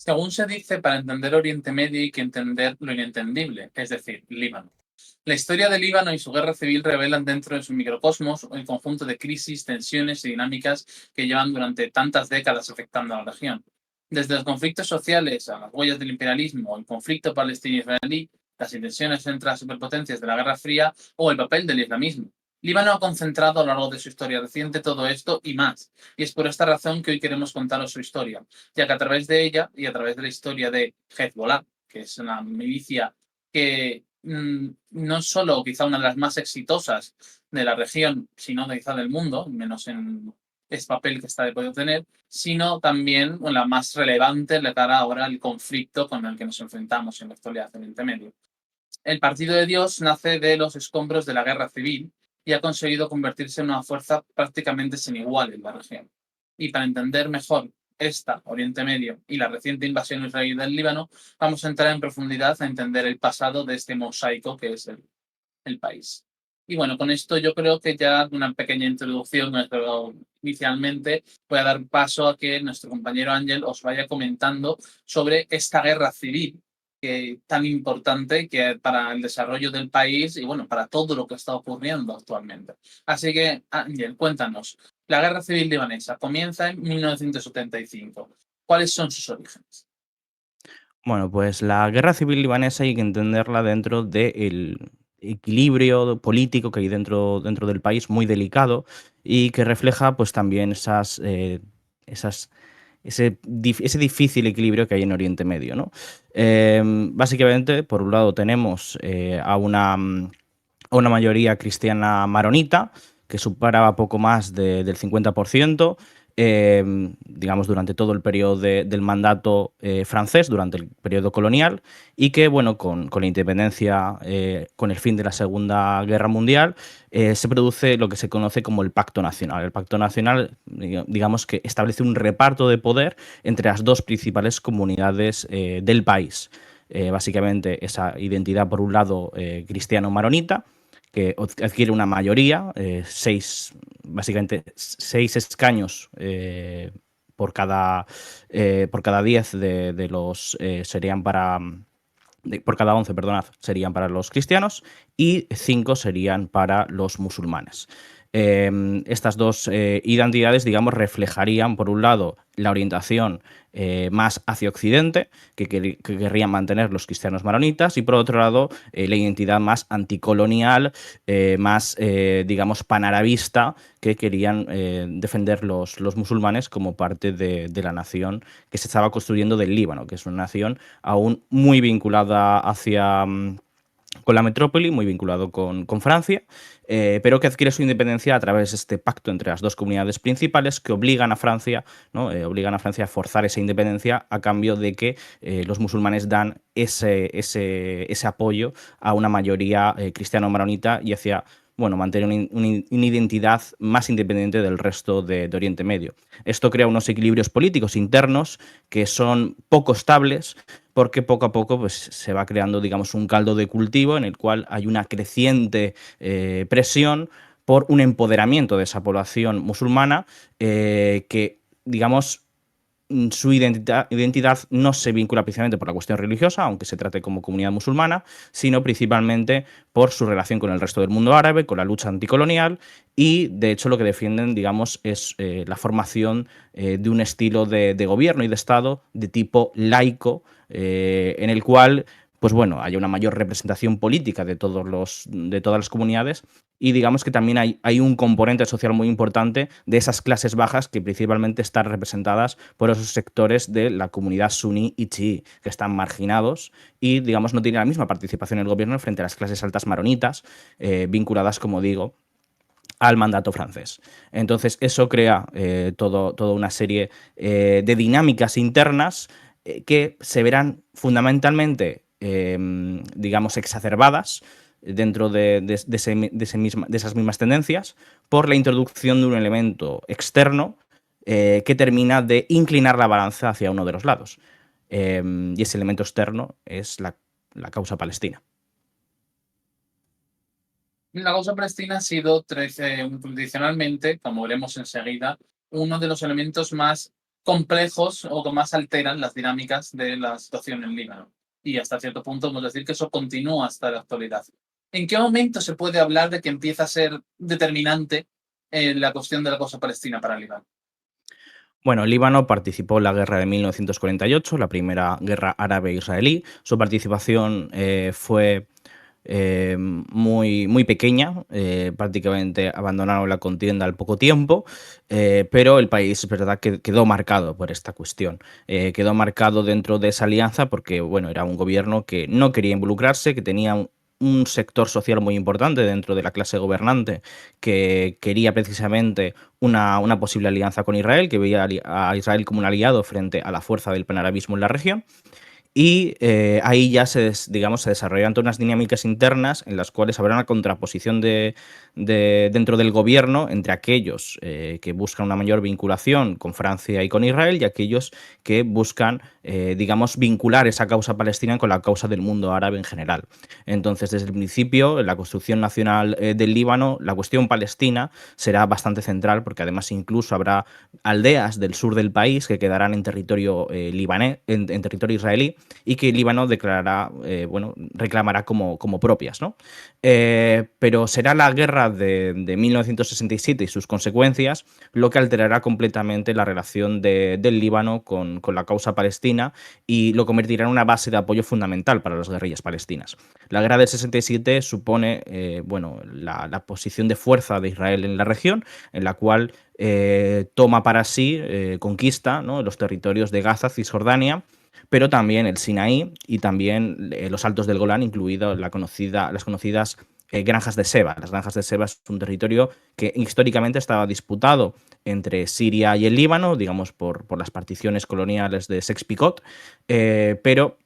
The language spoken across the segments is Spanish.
Según se dice, para entender Oriente Medio hay que entender lo inentendible, es decir, Líbano. La historia de Líbano y su guerra civil revelan dentro de su microcosmos el conjunto de crisis, tensiones y dinámicas que llevan durante tantas décadas afectando a la región. Desde los conflictos sociales a las huellas del imperialismo, el conflicto palestino-israelí, las tensiones entre las superpotencias de la Guerra Fría o el papel del islamismo. Líbano ha concentrado a lo largo de su historia reciente todo esto y más, y es por esta razón que hoy queremos contaros su historia, ya que a través de ella y a través de la historia de Hezbollah, que es una milicia que no solo quizá una de las más exitosas de la región, sino quizá del mundo, menos en ese papel que está de poder tener, sino también la más relevante de cara ahora al conflicto con el que nos enfrentamos en la actualidad en Oriente Medio. El Partido de Dios nace de los escombros de la guerra civil y ha conseguido convertirse en una fuerza prácticamente sin igual en la región. Y para entender mejor esta, Oriente Medio, y la reciente invasión israelí del Líbano, vamos a entrar en profundidad a entender el pasado de este mosaico que es el país. Y bueno, con esto yo creo que ya una pequeña introducción inicialmente voy a dar paso a que nuestro compañero Ángel os vaya comentando sobre esta guerra civil tan importante que para el desarrollo del país y bueno, para todo lo que está ocurriendo actualmente. Así que, Ángel, cuéntanos, la guerra civil libanesa comienza en 1975. ¿Cuáles son sus orígenes? Bueno, pues la guerra civil libanesa hay que entenderla dentro del equilibrio político que hay dentro del país, muy delicado, y que refleja pues también esas, ese difícil equilibrio que hay en Oriente Medio, ¿no? Básicamente, por un lado tenemos a una mayoría cristiana maronita, que superaba poco más del 50%, digamos, durante todo el periodo del mandato francés, durante el periodo colonial, y que, bueno, con la independencia, con el fin de la Segunda Guerra Mundial, se produce lo que se conoce como el Pacto Nacional. El Pacto Nacional, digamos, que establece un reparto de poder entre las dos principales comunidades del país. Básicamente, esa identidad, por un lado, cristiano-maronita, que adquiere una mayoría, básicamente seis escaños por cada 10 de los serían para por cada 11, perdonad, serían para los cristianos y 5 serían para los musulmanes. Estas dos identidades, digamos, reflejarían, por un lado, la orientación más hacia Occidente, que querrían mantener los cristianos maronitas, y por otro lado, la identidad más anticolonial, más, digamos, panarabista, que querían defender los musulmanes como parte de la nación que se estaba construyendo del Líbano, que es una nación aún muy vinculada con la metrópoli, muy vinculado con Francia, pero que adquiere su independencia a través de este pacto entre las dos comunidades principales que obligan a Francia, ¿no? Obligan a Francia a forzar esa independencia a cambio de que los musulmanes dan ese apoyo a una mayoría cristiano-maronita y hacia, bueno, mantener una identidad más independiente del resto de Oriente Medio. Esto crea unos equilibrios políticos internos que son poco estables, porque poco a poco pues, se va creando, digamos, un caldo de cultivo en el cual hay una creciente presión por un empoderamiento de esa población musulmana que, digamos, su identidad no se vincula principalmente por la cuestión religiosa, aunque se trate como comunidad musulmana, sino principalmente por su relación con el resto del mundo árabe, con la lucha anticolonial, y de hecho lo que defienden, digamos, es la formación de un estilo de gobierno y de Estado de tipo laico, en el cual pues bueno, haya una mayor representación política de todas las comunidades, y digamos que también hay un componente social muy importante de esas clases bajas que principalmente están representadas por esos sectores de la comunidad suní y chií, que están marginados y, digamos, no tienen la misma participación en el gobierno frente a las clases altas maronitas, vinculadas, como digo, al mandato francés. Entonces, eso crea toda una serie de dinámicas internas que se verán fundamentalmente, digamos, exacerbadas dentro de esas mismas tendencias por la introducción de un elemento externo que termina de inclinar la balanza hacia uno de los lados. Y ese elemento externo es la causa palestina. La causa palestina ha sido tradicionalmente, como veremos enseguida, uno de los elementos más complejos o que más alteran las dinámicas de la situación en Líbano. Y hasta cierto punto podemos decir que eso continúa hasta la actualidad. ¿En qué momento se puede hablar de que empieza a ser determinante la cuestión de la causa palestina para Líbano? Bueno, Líbano participó en la guerra de 1948, la primera guerra árabe-israelí. Su participación fue muy pequeña, prácticamente abandonaron la contienda al poco tiempo, pero el país es verdad que quedó marcado por esta cuestión. Quedó marcado dentro de esa alianza porque bueno, era un gobierno que no quería involucrarse, que tenía un sector social muy importante dentro de la clase gobernante que quería precisamente una posible alianza con Israel, que veía a Israel como un aliado frente a la fuerza del panarabismo en la región. Y ahí ya digamos, se desarrollan todas unas dinámicas internas en las cuales habrá una contraposición dentro del gobierno entre aquellos que buscan una mayor vinculación con Francia y con Israel y aquellos que buscan, digamos, vincular esa causa palestina con la causa del mundo árabe en general. Entonces, desde el principio, en la construcción nacional del Líbano, la cuestión palestina será bastante central porque además incluso habrá aldeas del sur del país que quedarán en territorio libanés, en territorio israelí, y que Líbano declarará, bueno, reclamará como propias, ¿no? Pero será la guerra de 1967 y sus consecuencias lo que alterará completamente la relación del Líbano con la causa palestina y lo convertirá en una base de apoyo fundamental para las guerrillas palestinas. La guerra del 67 supone bueno, la posición de fuerza de Israel en la región, en la cual toma para sí, conquista, ¿no?, los territorios de Gaza, Cisjordania, pero también el Sinaí y también los Altos del Golán, incluido las conocidas Granjas de Seba. Las Granjas de Seba es un territorio que históricamente estaba disputado entre Siria y el Líbano, digamos por las particiones coloniales de Sykes-Picot, pero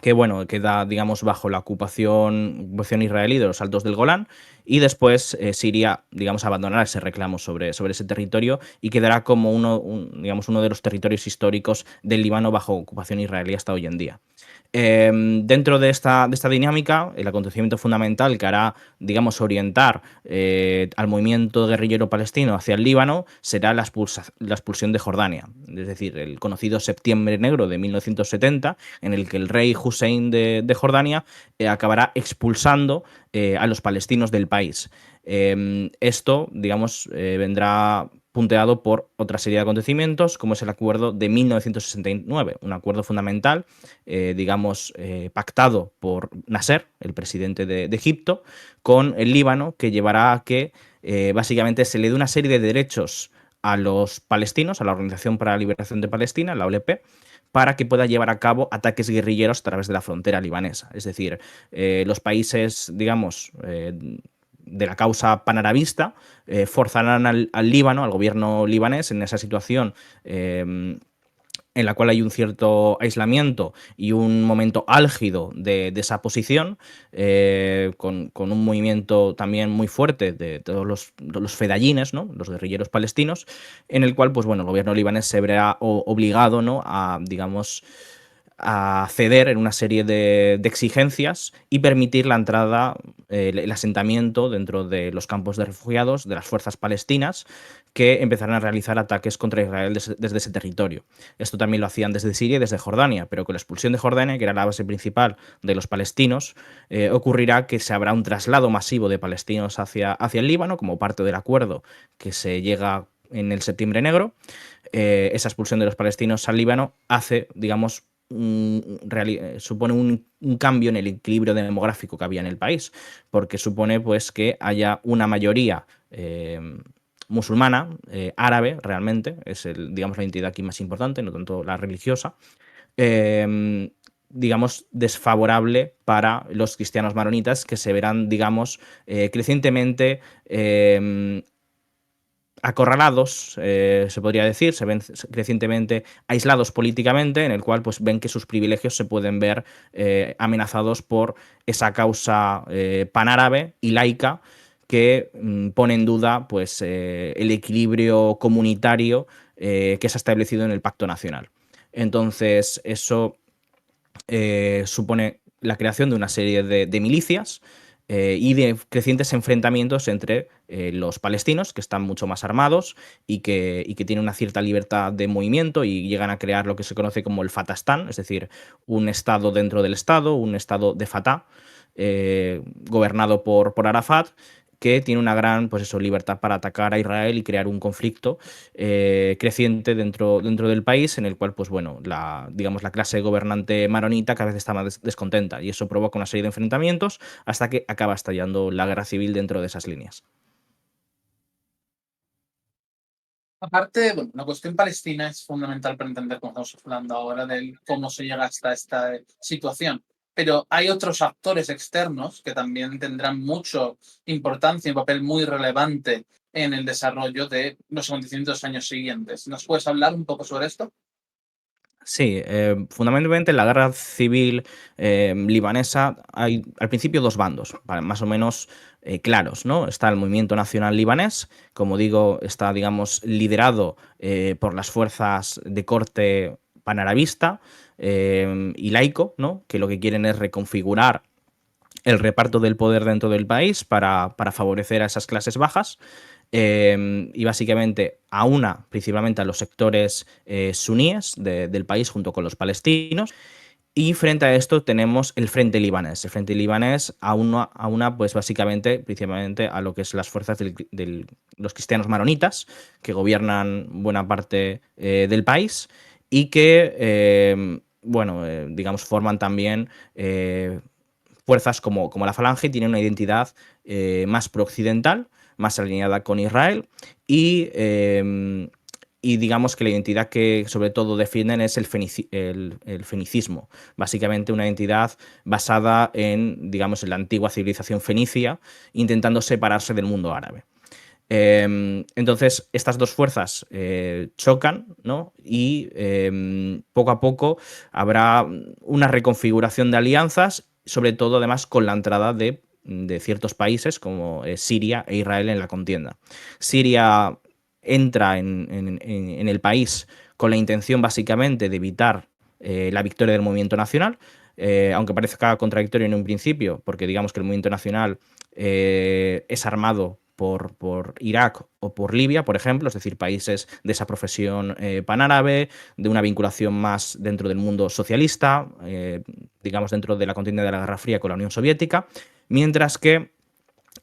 que bueno, queda, digamos, bajo la ocupación israelí de los Altos del Golán, y después Siria, digamos, abandonará ese reclamo sobre ese territorio y quedará como digamos, uno de los territorios históricos del Líbano bajo ocupación israelí hasta hoy en día. Dentro de esta dinámica, el acontecimiento fundamental que hará, digamos, orientar al movimiento guerrillero palestino hacia el Líbano será la expulsión de Jordania, es decir, el conocido Septiembre Negro de 1970, en el que el rey Hussein de Jordania acabará expulsando a los palestinos del país. Esto, digamos, vendrá punteado por otra serie de acontecimientos, como es el acuerdo de 1969, un acuerdo fundamental, digamos, pactado por Nasser, el presidente de Egipto, con el Líbano, que llevará a que básicamente se le dé una serie de derechos a los palestinos, a la Organización para la Liberación de Palestina, la OLP, para que pueda llevar a cabo ataques guerrilleros a través de la frontera libanesa. Es decir, los países, digamos, de la causa panarabista forzarán al Líbano, al gobierno libanés, en esa situación en la cual hay un cierto aislamiento y un momento álgido de esa posición, con un movimiento también muy fuerte de todos los fedayines, ¿no?, los guerrilleros palestinos, en el cual, pues bueno, el gobierno libanés se verá obligado, ¿no?, a, digamos, a ceder en una serie de exigencias y permitir la entrada, el asentamiento dentro de los campos de refugiados de las fuerzas palestinas, que empezarán a realizar ataques contra Israel desde ese territorio. Esto también lo hacían desde Siria y desde Jordania, pero con la expulsión de Jordania, que era la base principal de los palestinos, ocurrirá que se habrá un traslado masivo de palestinos hacia el Líbano, como parte del acuerdo que se llega en el Septiembre Negro. Esa expulsión de los palestinos al Líbano hace, digamos, supone un cambio en el equilibrio demográfico que había en el país, porque supone pues que haya una mayoría musulmana, árabe realmente, es digamos, la entidad aquí más importante, no tanto la religiosa, digamos, desfavorable para los cristianos maronitas, que se verán, digamos, crecientemente acorralados, se podría decir, se ven crecientemente aislados políticamente, en el cual pues ven que sus privilegios se pueden ver amenazados por esa causa panárabe y laica que pone en duda pues el equilibrio comunitario que se ha establecido en el Pacto Nacional. Entonces eso supone la creación de una serie de milicias y de crecientes enfrentamientos entre los palestinos, que están mucho más armados y que tienen una cierta libertad de movimiento y llegan a crear lo que se conoce como el Fatastán, es decir, un estado dentro del estado, un estado de Fatah, gobernado por Arafat, que tiene una gran, pues eso, libertad para atacar a Israel y crear un conflicto creciente dentro del país, en el cual, pues bueno, digamos, la clase gobernante maronita cada vez está más descontenta, y eso provoca una serie de enfrentamientos hasta que acaba estallando la guerra civil dentro de esas líneas. Aparte, bueno, la cuestión palestina es fundamental para entender cómo estamos hablando ahora de cómo se llega hasta esta situación. Pero hay otros actores externos que también tendrán mucha importancia y un papel muy relevante en el desarrollo de los acontecimientos años siguientes. ¿Nos puedes hablar un poco sobre esto? Sí, fundamentalmente en la guerra civil libanesa hay al principio dos bandos, más o menos claros, ¿no? Está el movimiento nacional libanés, como digo, está, digamos, liderado por las fuerzas de corte panarabista y laico, ¿no? Que lo que quieren es reconfigurar el reparto del poder dentro del país para favorecer a esas clases bajas. Y básicamente aúna principalmente a los sectores suníes del país junto con los palestinos. Y frente a esto tenemos el Frente Libanés. El Frente Libanés aúna pues básicamente, principalmente a lo que es las fuerzas de los cristianos maronitas, que gobiernan buena parte del país y que, bueno, digamos, forman también fuerzas como la Falange, tienen una identidad más prooccidental, más alineada con Israel y digamos que la identidad que sobre todo defienden es el fenicismo, básicamente una identidad basada en, digamos, en la antigua civilización fenicia, intentando separarse del mundo árabe. Entonces, estas dos fuerzas chocan, ¿no? Y poco a poco habrá una reconfiguración de alianzas, sobre todo además con la entrada de ciertos países como Siria e Israel en la contienda. Siria entra en el país con la intención básicamente de evitar la victoria del movimiento nacional, aunque parezca contradictorio en un principio, porque digamos que el movimiento nacional es armado por Irak o por Libia, por ejemplo, es decir, países de esa profesión panárabe, de una vinculación más dentro del mundo socialista, digamos dentro de la contienda de la Guerra Fría con la Unión Soviética, mientras que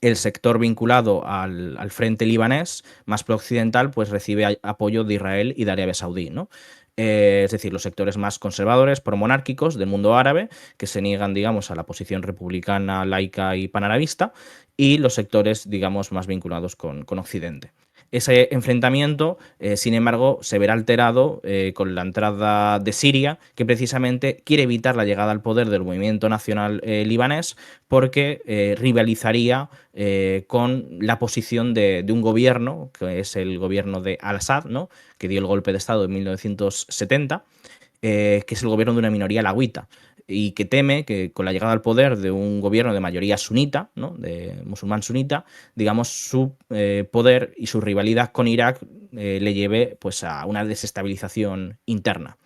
el sector vinculado al frente libanés, más prooccidental, pues recibe apoyo de Israel y de Arabia Saudí, ¿no? Es decir, los sectores más conservadores, promonárquicos del mundo árabe, que se niegan, digamos, a la posición republicana, laica y panarabista, y los sectores, digamos, más vinculados con Occidente. Ese enfrentamiento, sin embargo, se verá alterado con la entrada de Siria, que precisamente quiere evitar la llegada al poder del movimiento nacional libanés porque rivalizaría con la posición de un gobierno, que es el gobierno de Al-Assad, ¿no? Que dio el golpe de Estado en 1970, que es el gobierno de una minoría alawita y que teme que con la llegada al poder de un gobierno de mayoría sunita, ¿no? De musulmán sunita, digamos, su poder y su rivalidad con Irak le lleve pues, a una desestabilización interna.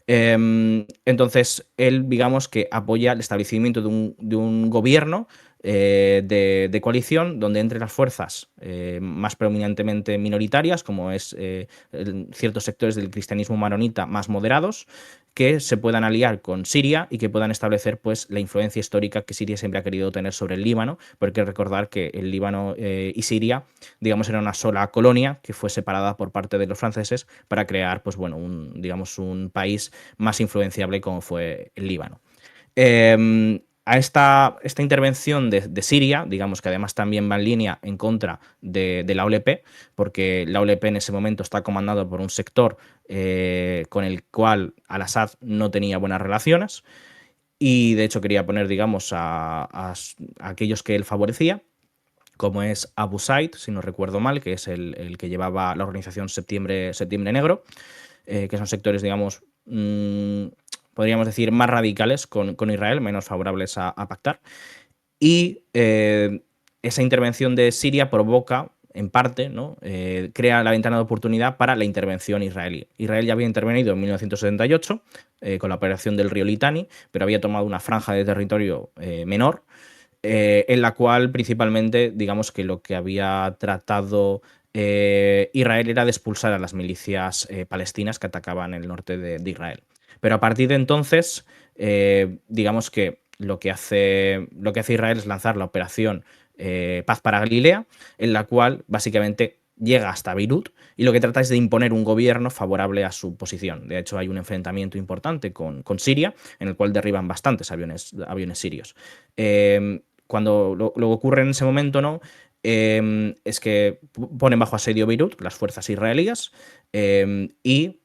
Entonces, él, digamos, que apoya el establecimiento de un gobierno de coalición donde entre las fuerzas más predominantemente minoritarias, como es ciertos sectores del cristianismo maronita más moderados, que se puedan aliar con Siria y que puedan establecer pues, la influencia histórica que Siria siempre ha querido tener sobre el Líbano, porque hay que recordar que el Líbano y Siria, digamos, era una sola colonia que fue separada por parte de los franceses para crear, pues bueno, digamos, un país más influenciable como fue el Líbano. A esta intervención de Siria, digamos que además también va en línea en contra de la OLP, porque la OLP en ese momento está comandado por un sector con el cual Al-Assad no tenía buenas relaciones y de hecho quería poner, digamos, a aquellos que él favorecía, como es Abu Said, si no recuerdo mal, que es el que llevaba la organización Septiembre Negro, que son sectores, digamos, podríamos decir, más radicales con Israel, menos favorables a pactar. Y esa intervención de Siria provoca, en parte, ¿no? Crea la ventana de oportunidad para la intervención israelí. Israel ya había intervenido en 1978 con la operación del río Litani, pero había tomado una franja de territorio menor en la cual principalmente, digamos que lo que había tratado Israel era de expulsar a las milicias palestinas que atacaban el norte de Israel. Pero a partir de entonces, digamos que lo que hace Israel es lanzar la operación Paz para Galilea, en la cual básicamente llega hasta Beirut y lo que trata es de imponer un gobierno favorable a su posición. De hecho, hay un enfrentamiento importante con Siria, en el cual derriban bastantes aviones sirios. Cuando lo ocurre en ese momento, ¿no? Es que ponen bajo asedio Beirut las fuerzas israelíes y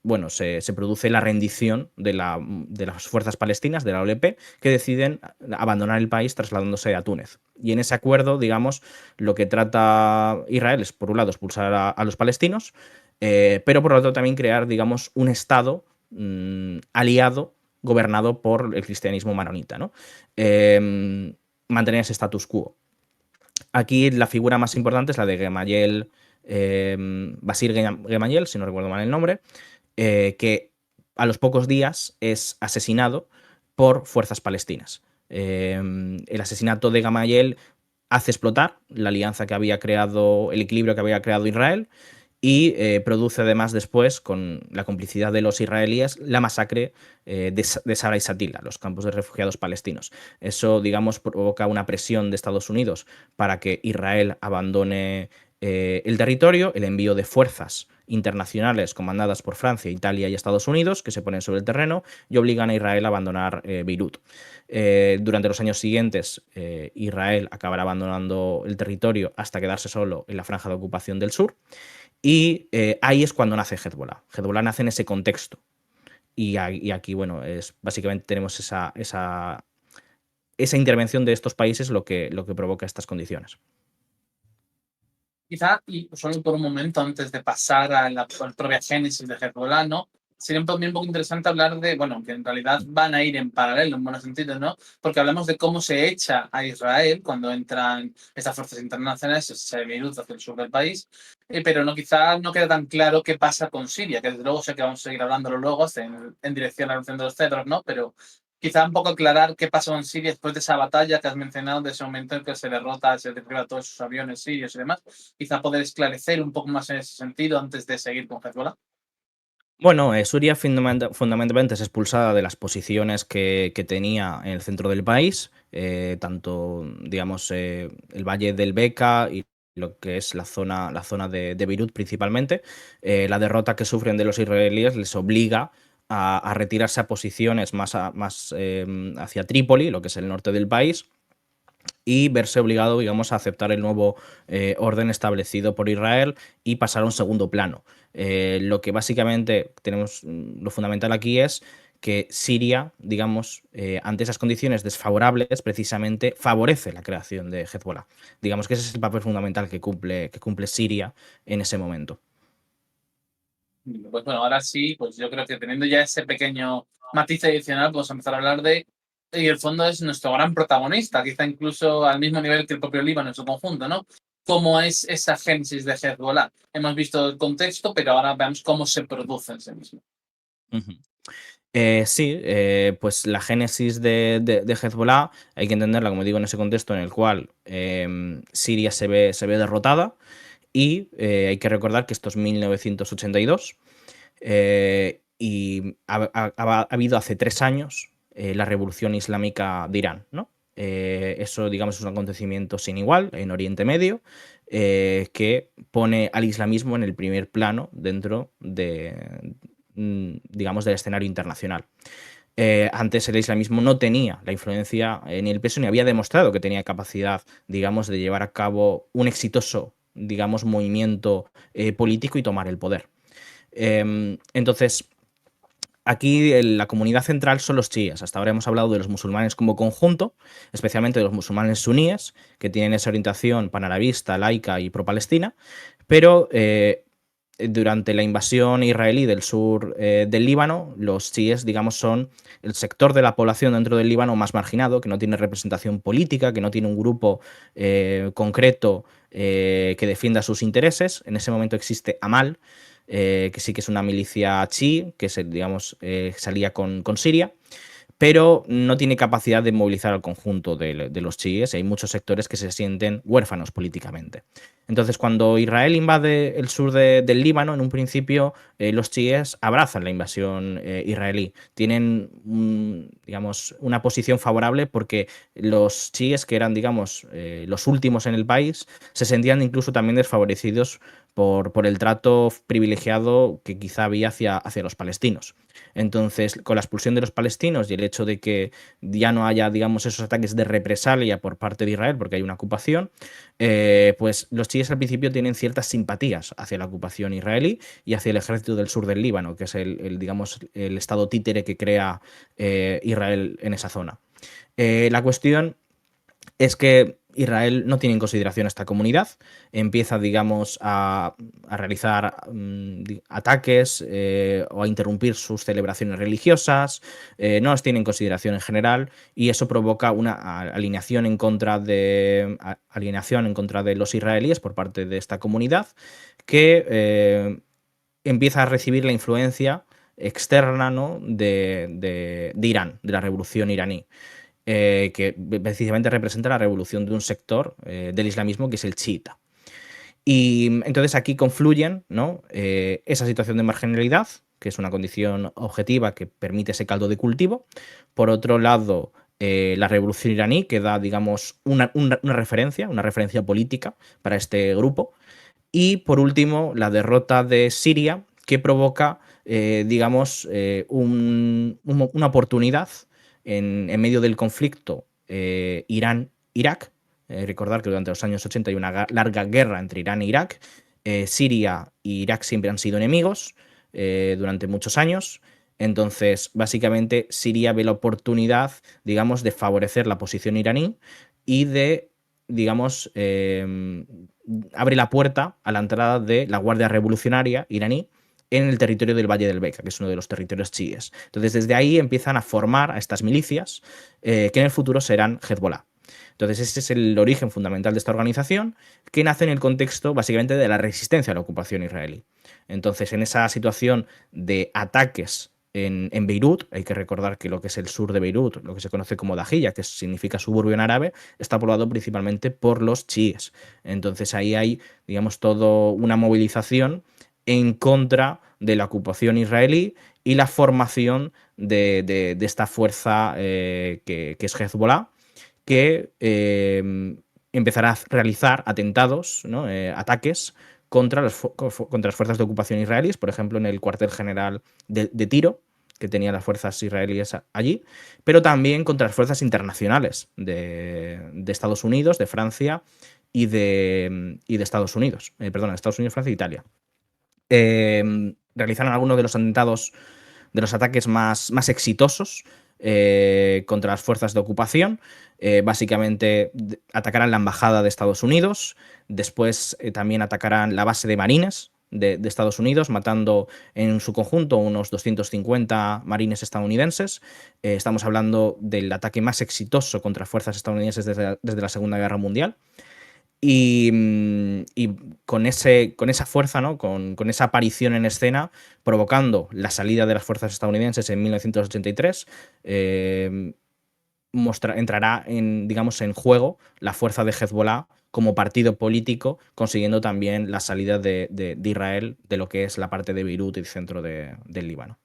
bueno, se produce la rendición de las fuerzas palestinas, de la OLP, que deciden abandonar el país trasladándose a Túnez. Y en ese acuerdo, digamos, lo que trata Israel es, por un lado, expulsar a los palestinos, pero por otro también crear, digamos, un Estado aliado, gobernado por el cristianismo maronita, ¿no? Mantener ese status quo. Aquí la figura más importante es la de Gemayel, Basir Gemayel, si no recuerdo mal el nombre, que a los pocos días es asesinado por fuerzas palestinas. El asesinato de Gemayel hace explotar la alianza que había creado, el equilibrio que había creado Israel y produce además después, con la complicidad de los israelíes, la masacre de Sabra y Shatila, los campos de refugiados palestinos. Eso, digamos, provoca una presión de Estados Unidos para que Israel abandone el territorio, el envío de fuerzas internacionales comandadas por Francia, Italia y Estados Unidos, que se ponen sobre el terreno y obligan a Israel a abandonar Beirut. Durante los años siguientes, Israel acabará abandonando el territorio hasta quedarse solo en la franja de ocupación del sur. Y ahí es cuando nace Hezbollah. Hezbollah nace en ese contexto. Y aquí, bueno, básicamente tenemos esa intervención de estos países lo que provoca estas condiciones. Quizá, y solo por un momento antes de pasar a la propia génesis de Hezbollah, ¿no? Sería también un poco interesante hablar de, bueno, que en realidad van a ir en paralelo, en buenos sentidos, ¿no? Porque hablamos de cómo se echa a Israel cuando entran estas fuerzas internacionales, se echa de Beirut hacia el sur del país, pero no, quizá no queda tan claro qué pasa con Siria, que desde luego sé que vamos a seguir hablándolo luego en dirección a la revolución de los cedros, ¿no? Pero quizá un poco aclarar qué pasó en Siria después de esa batalla que has mencionado, de ese momento en que se derrota, se derriba todos esos aviones sirios y demás. Quizá poder esclarecer un poco más en ese sentido antes de seguir con Hezbollah. Bueno, Suria fundamentalmente es expulsada de las posiciones que tenía en el centro del país, tanto, digamos, el valle del Bekaa y lo que es la zona de Beirut principalmente. La derrota que sufren de los israelíes les obliga a retirarse a posiciones más hacia Trípoli, lo que es el norte del país, y verse obligado, digamos, a aceptar el nuevo orden establecido por Israel y pasar a un segundo plano. Lo que básicamente tenemos, lo fundamental aquí es que Siria, digamos, ante esas condiciones desfavorables, precisamente favorece la creación de Hezbollah. Digamos que ese es el papel fundamental que cumple Siria en ese momento. Pues bueno, ahora sí, pues yo creo que teniendo ya ese pequeño matiz adicional, podemos empezar a hablar de, y el fondo es nuestro gran protagonista, quizá incluso al mismo nivel que el propio Líbano en su conjunto, ¿no? ¿Cómo es esa génesis de Hezbollah? Hemos visto el contexto, pero ahora veamos cómo se produce en sí mismo. Ujú. Sí, pues la génesis de Hezbollah hay que entenderla, como digo, en ese contexto en el cual Siria se ve derrotada y hay que recordar que esto es 1982 y ha habido hace 3 años la revolución islámica de Irán, ¿no? Eso, digamos, es un acontecimiento sin igual en Oriente Medio que pone al islamismo en el primer plano dentro digamos, del escenario internacional. Antes el islamismo no tenía la influencia ni el peso ni había demostrado que tenía capacidad, digamos, de llevar a cabo un exitoso, digamos, movimiento político y tomar el poder. Entonces, aquí la comunidad central son los chiíes. Hasta ahora hemos hablado de los musulmanes como conjunto, especialmente de los musulmanes suníes, que tienen esa orientación panarabista, laica y pro-palestina, pero durante la invasión israelí del sur del Líbano, los chiíes, digamos, son el sector de la población dentro del Líbano más marginado, que no tiene representación política, que no tiene un grupo concreto que defienda sus intereses. En ese momento existe Amal, que sí que es una milicia chií, que digamos, salía con Siria, pero no tiene capacidad de movilizar al conjunto de los chiíes y hay muchos sectores que se sienten huérfanos políticamente. Entonces, cuando Israel invade el sur del Líbano, en un principio los chiíes abrazan la invasión israelí. Tienen, digamos, una posición favorable porque los chiíes, que eran, digamos, los últimos en el país, se sentían incluso también desfavorecidos por el trato privilegiado que quizá había hacia los palestinos. Entonces, con la expulsión de los palestinos y el hecho de que ya no haya, digamos, esos ataques de represalia por parte de Israel, porque hay una ocupación, pues los chiíes al principio tienen ciertas simpatías hacia la ocupación israelí y hacia el ejército del sur del Líbano, que es digamos, el estado títere que crea Israel en esa zona. La cuestión es que Israel no tiene en consideración esta comunidad, empieza, digamos, a realizar ataques o a interrumpir sus celebraciones religiosas, no las tiene en consideración en general y eso provoca una alineación alienación en contra de los israelíes por parte de esta comunidad que empieza a recibir la influencia externa, ¿no?, de Irán, de la revolución iraní, que precisamente representa la revolución de un sector del islamismo que es el chiita. Y entonces aquí confluyen, ¿no?, esa situación de marginalidad, que es una condición objetiva que permite ese caldo de cultivo. Por otro lado, la revolución iraní, que da, digamos, una referencia política para este grupo. Y por último, la derrota de Siria, que provoca, digamos, una oportunidad en medio del conflicto Irán-Irak. Recordar que durante los años 80 hay una larga guerra entre Irán e Irak. Siria e Irak siempre han sido enemigos durante muchos años. Entonces, básicamente, Siria ve la oportunidad, digamos, de favorecer la posición iraní y de, digamos, abre la puerta a la entrada de la Guardia Revolucionaria iraní en el territorio del Valle del Beqa, que es uno de los territorios chiíes. Entonces, desde ahí empiezan a formar a estas milicias que en el futuro serán Hezbollah. Entonces, ese es el origen fundamental de esta organización, que nace en el contexto básicamente de la resistencia a la ocupación israelí. Entonces, en esa situación de ataques en Beirut, hay que recordar que lo que es el sur de Beirut, lo que se conoce como Dajilla, que significa suburbio en árabe, está poblado principalmente por los chiíes. Entonces ahí hay, digamos, toda una movilización en contra de la ocupación israelí y la formación de esta fuerza que es Hezbollah, que empezará a realizar atentados, ¿no?, ataques contra las fuerzas de ocupación israelíes, por ejemplo, en el cuartel general de Tiro, que tenían las fuerzas israelíes allí, pero también contra las fuerzas internacionales de Estados Unidos, de Francia y de Estados Unidos. Perdón, de Estados Unidos, Francia e Italia. Realizaron algunos de los atentados, de los ataques más exitosos contra las fuerzas de ocupación. Básicamente atacarán la embajada de Estados Unidos, después también atacarán la base de marines de Estados Unidos, matando en su conjunto unos 250 marines estadounidenses. Estamos hablando del ataque más exitoso contra fuerzas estadounidenses desde la Segunda Guerra Mundial. Y con esa fuerza, ¿no?, con esa aparición en escena, provocando la salida de las fuerzas estadounidenses en 1983, entrará digamos, en juego la fuerza de Hezbollah como partido político, consiguiendo también la salida de Israel de lo que es la parte de Beirut y el centro del Líbano.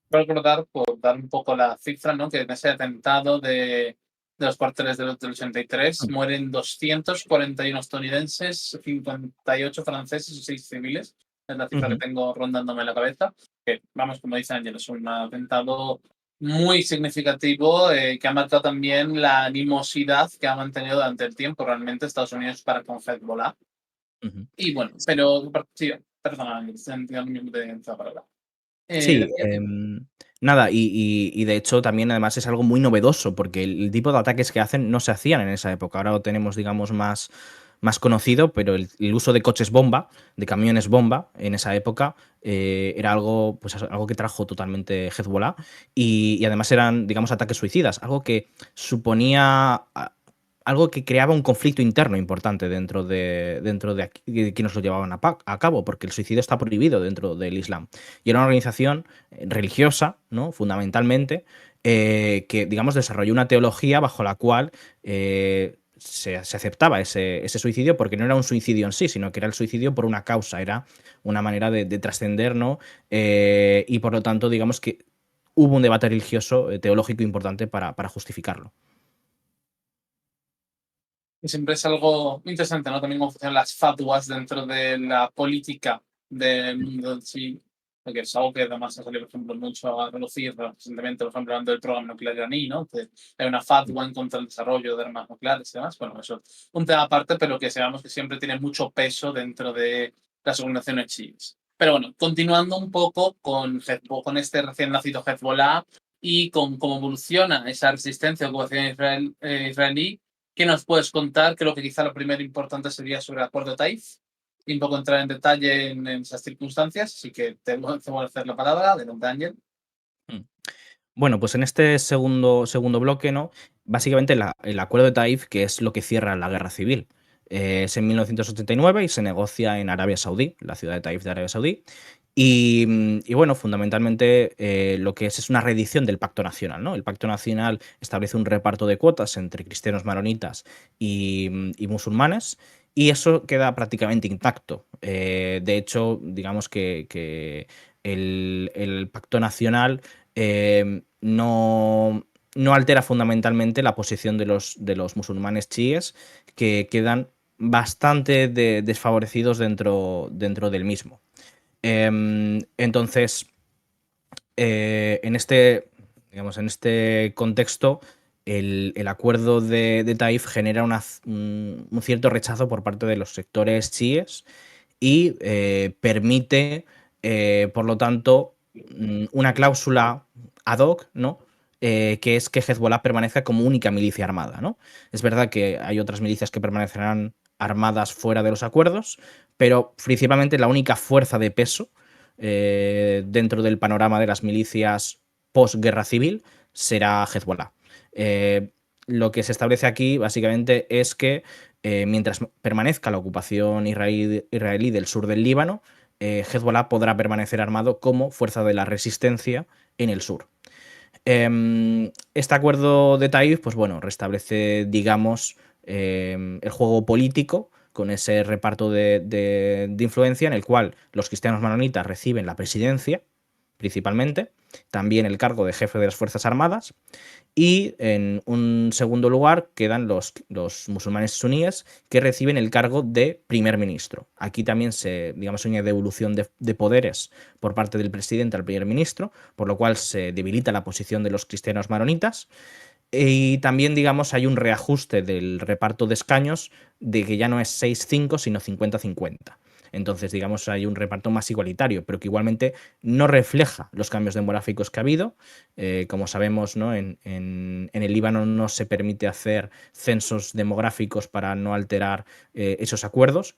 Quiero recordar, por dar un poco la cifra, ¿no?, que en ese atentado de los cuarteles del 83 mueren 241 estadounidenses, 58 franceses y 6 civiles. Es la cifra que tengo rondándome en la cabeza. Que, vamos, como dice Ángel, es un atentado muy significativo que ha marcado también la animosidad que ha mantenido durante el tiempo realmente Estados Unidos para con Hezbollah. Y bueno, pero sí, perdona, entiendo un minuto de palabra. Sí, nada, y de hecho también además es algo muy novedoso porque el tipo de ataques que hacen no se hacían en esa época. Ahora lo tenemos, digamos, más conocido, pero el uso de coches bomba, de camiones bomba, en esa época era algo, pues, algo que trajo totalmente Hezbollah y además eran, digamos, ataques suicidas, algo que suponía algo que creaba un conflicto interno importante dentro de quienes lo llevaban a cabo, porque el suicidio está prohibido dentro del Islam. Y era una organización religiosa, ¿no? Fundamentalmente, que, digamos, desarrolló una teología bajo la cual se aceptaba ese suicidio, porque no era un suicidio en sí, sino que era el suicidio por una causa, era una manera de trascender, ¿no? Y por lo tanto, digamos que hubo un debate religioso, teológico importante para justificarlo. Y siempre es algo interesante, ¿no? También cómo funcionan las fatwas dentro de la política del mundo en sí, porque es algo que además ha salido, por ejemplo, mucho a relucir recientemente, por ejemplo, hablando del programa nuclear iraní, ¿no? Que hay una fatwa en contra del desarrollo de armas nucleares y demás. Bueno, eso es un tema aparte, pero que sabemos que siempre tiene mucho peso dentro de las organizaciones chiíes. Pero bueno, continuando un poco con este recién nacido Hezbollah y con cómo evoluciona esa resistencia a la ocupación israelí. ¿Qué nos puedes contar? Creo que quizá lo primero importante sería sobre el acuerdo Taif y un poco entrar en detalle en esas circunstancias. Así que te voy a hacer la palabra, de Ángel. Mm. Bueno, pues en este segundo bloque, ¿no? Básicamente el acuerdo de Taif, que es lo que cierra la guerra civil. Es en 1989 y se negocia en Arabia Saudí, la ciudad de Taif de Arabia Saudí. Y bueno, fundamentalmente lo que es una reedición del Pacto Nacional, ¿no? El Pacto Nacional establece un reparto de cuotas entre cristianos maronitas y musulmanes, y eso queda prácticamente intacto. De hecho, digamos que el Pacto Nacional no altera fundamentalmente la posición de los musulmanes chiíes, que quedan bastante desfavorecidos dentro del mismo. Entonces, en este contexto, el acuerdo de Taif genera un cierto rechazo por parte de los sectores chiíes y permite, por lo tanto, una cláusula ad hoc, ¿no? Que es que Hezbollah permanezca como única milicia armada, ¿no? Es verdad que hay otras milicias que permanecerán armadas fuera de los acuerdos, pero principalmente la única fuerza de peso dentro del panorama de las milicias post-guerra civil será Hezbollah. Lo que se establece aquí básicamente es que mientras permanezca la ocupación israelí del sur del Líbano, Hezbollah podrá permanecer armado como fuerza de la resistencia en el sur. Este acuerdo de Taif, pues bueno, restablece, digamos, el juego político con ese reparto de influencia en el cual los cristianos maronitas reciben la presidencia, principalmente, también el cargo de jefe de las Fuerzas Armadas, y en un segundo lugar quedan los musulmanes suníes, que reciben el cargo de primer ministro. Aquí también digamos, hay una devolución de poderes por parte del presidente al primer ministro, por lo cual se debilita la posición de los cristianos maronitas. Y también, digamos, hay un reajuste del reparto de escaños, de que ya no es 6-5, sino 50-50. Entonces, digamos, hay un reparto más igualitario, pero que igualmente no refleja los cambios demográficos que ha habido. Como sabemos, ¿no? En el Líbano no se permite hacer censos demográficos para no alterar esos acuerdos.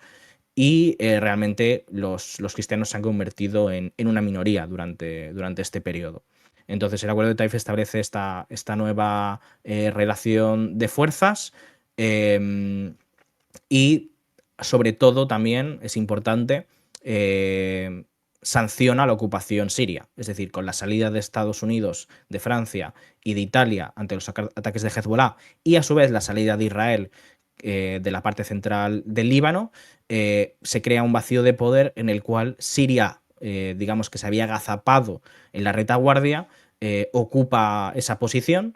Y realmente los cristianos se han convertido en una minoría durante este periodo. Entonces, el acuerdo de Taif establece esta nueva relación de fuerzas, y, sobre todo, también es importante, sanciona la ocupación siria. Es decir, con la salida de Estados Unidos, de Francia y de Italia ante los ataques de Hezbollah, y a su vez la salida de Israel de la parte central del Líbano, se crea un vacío de poder en el cual Siria, digamos que se había agazapado en la retaguardia, ocupa esa posición.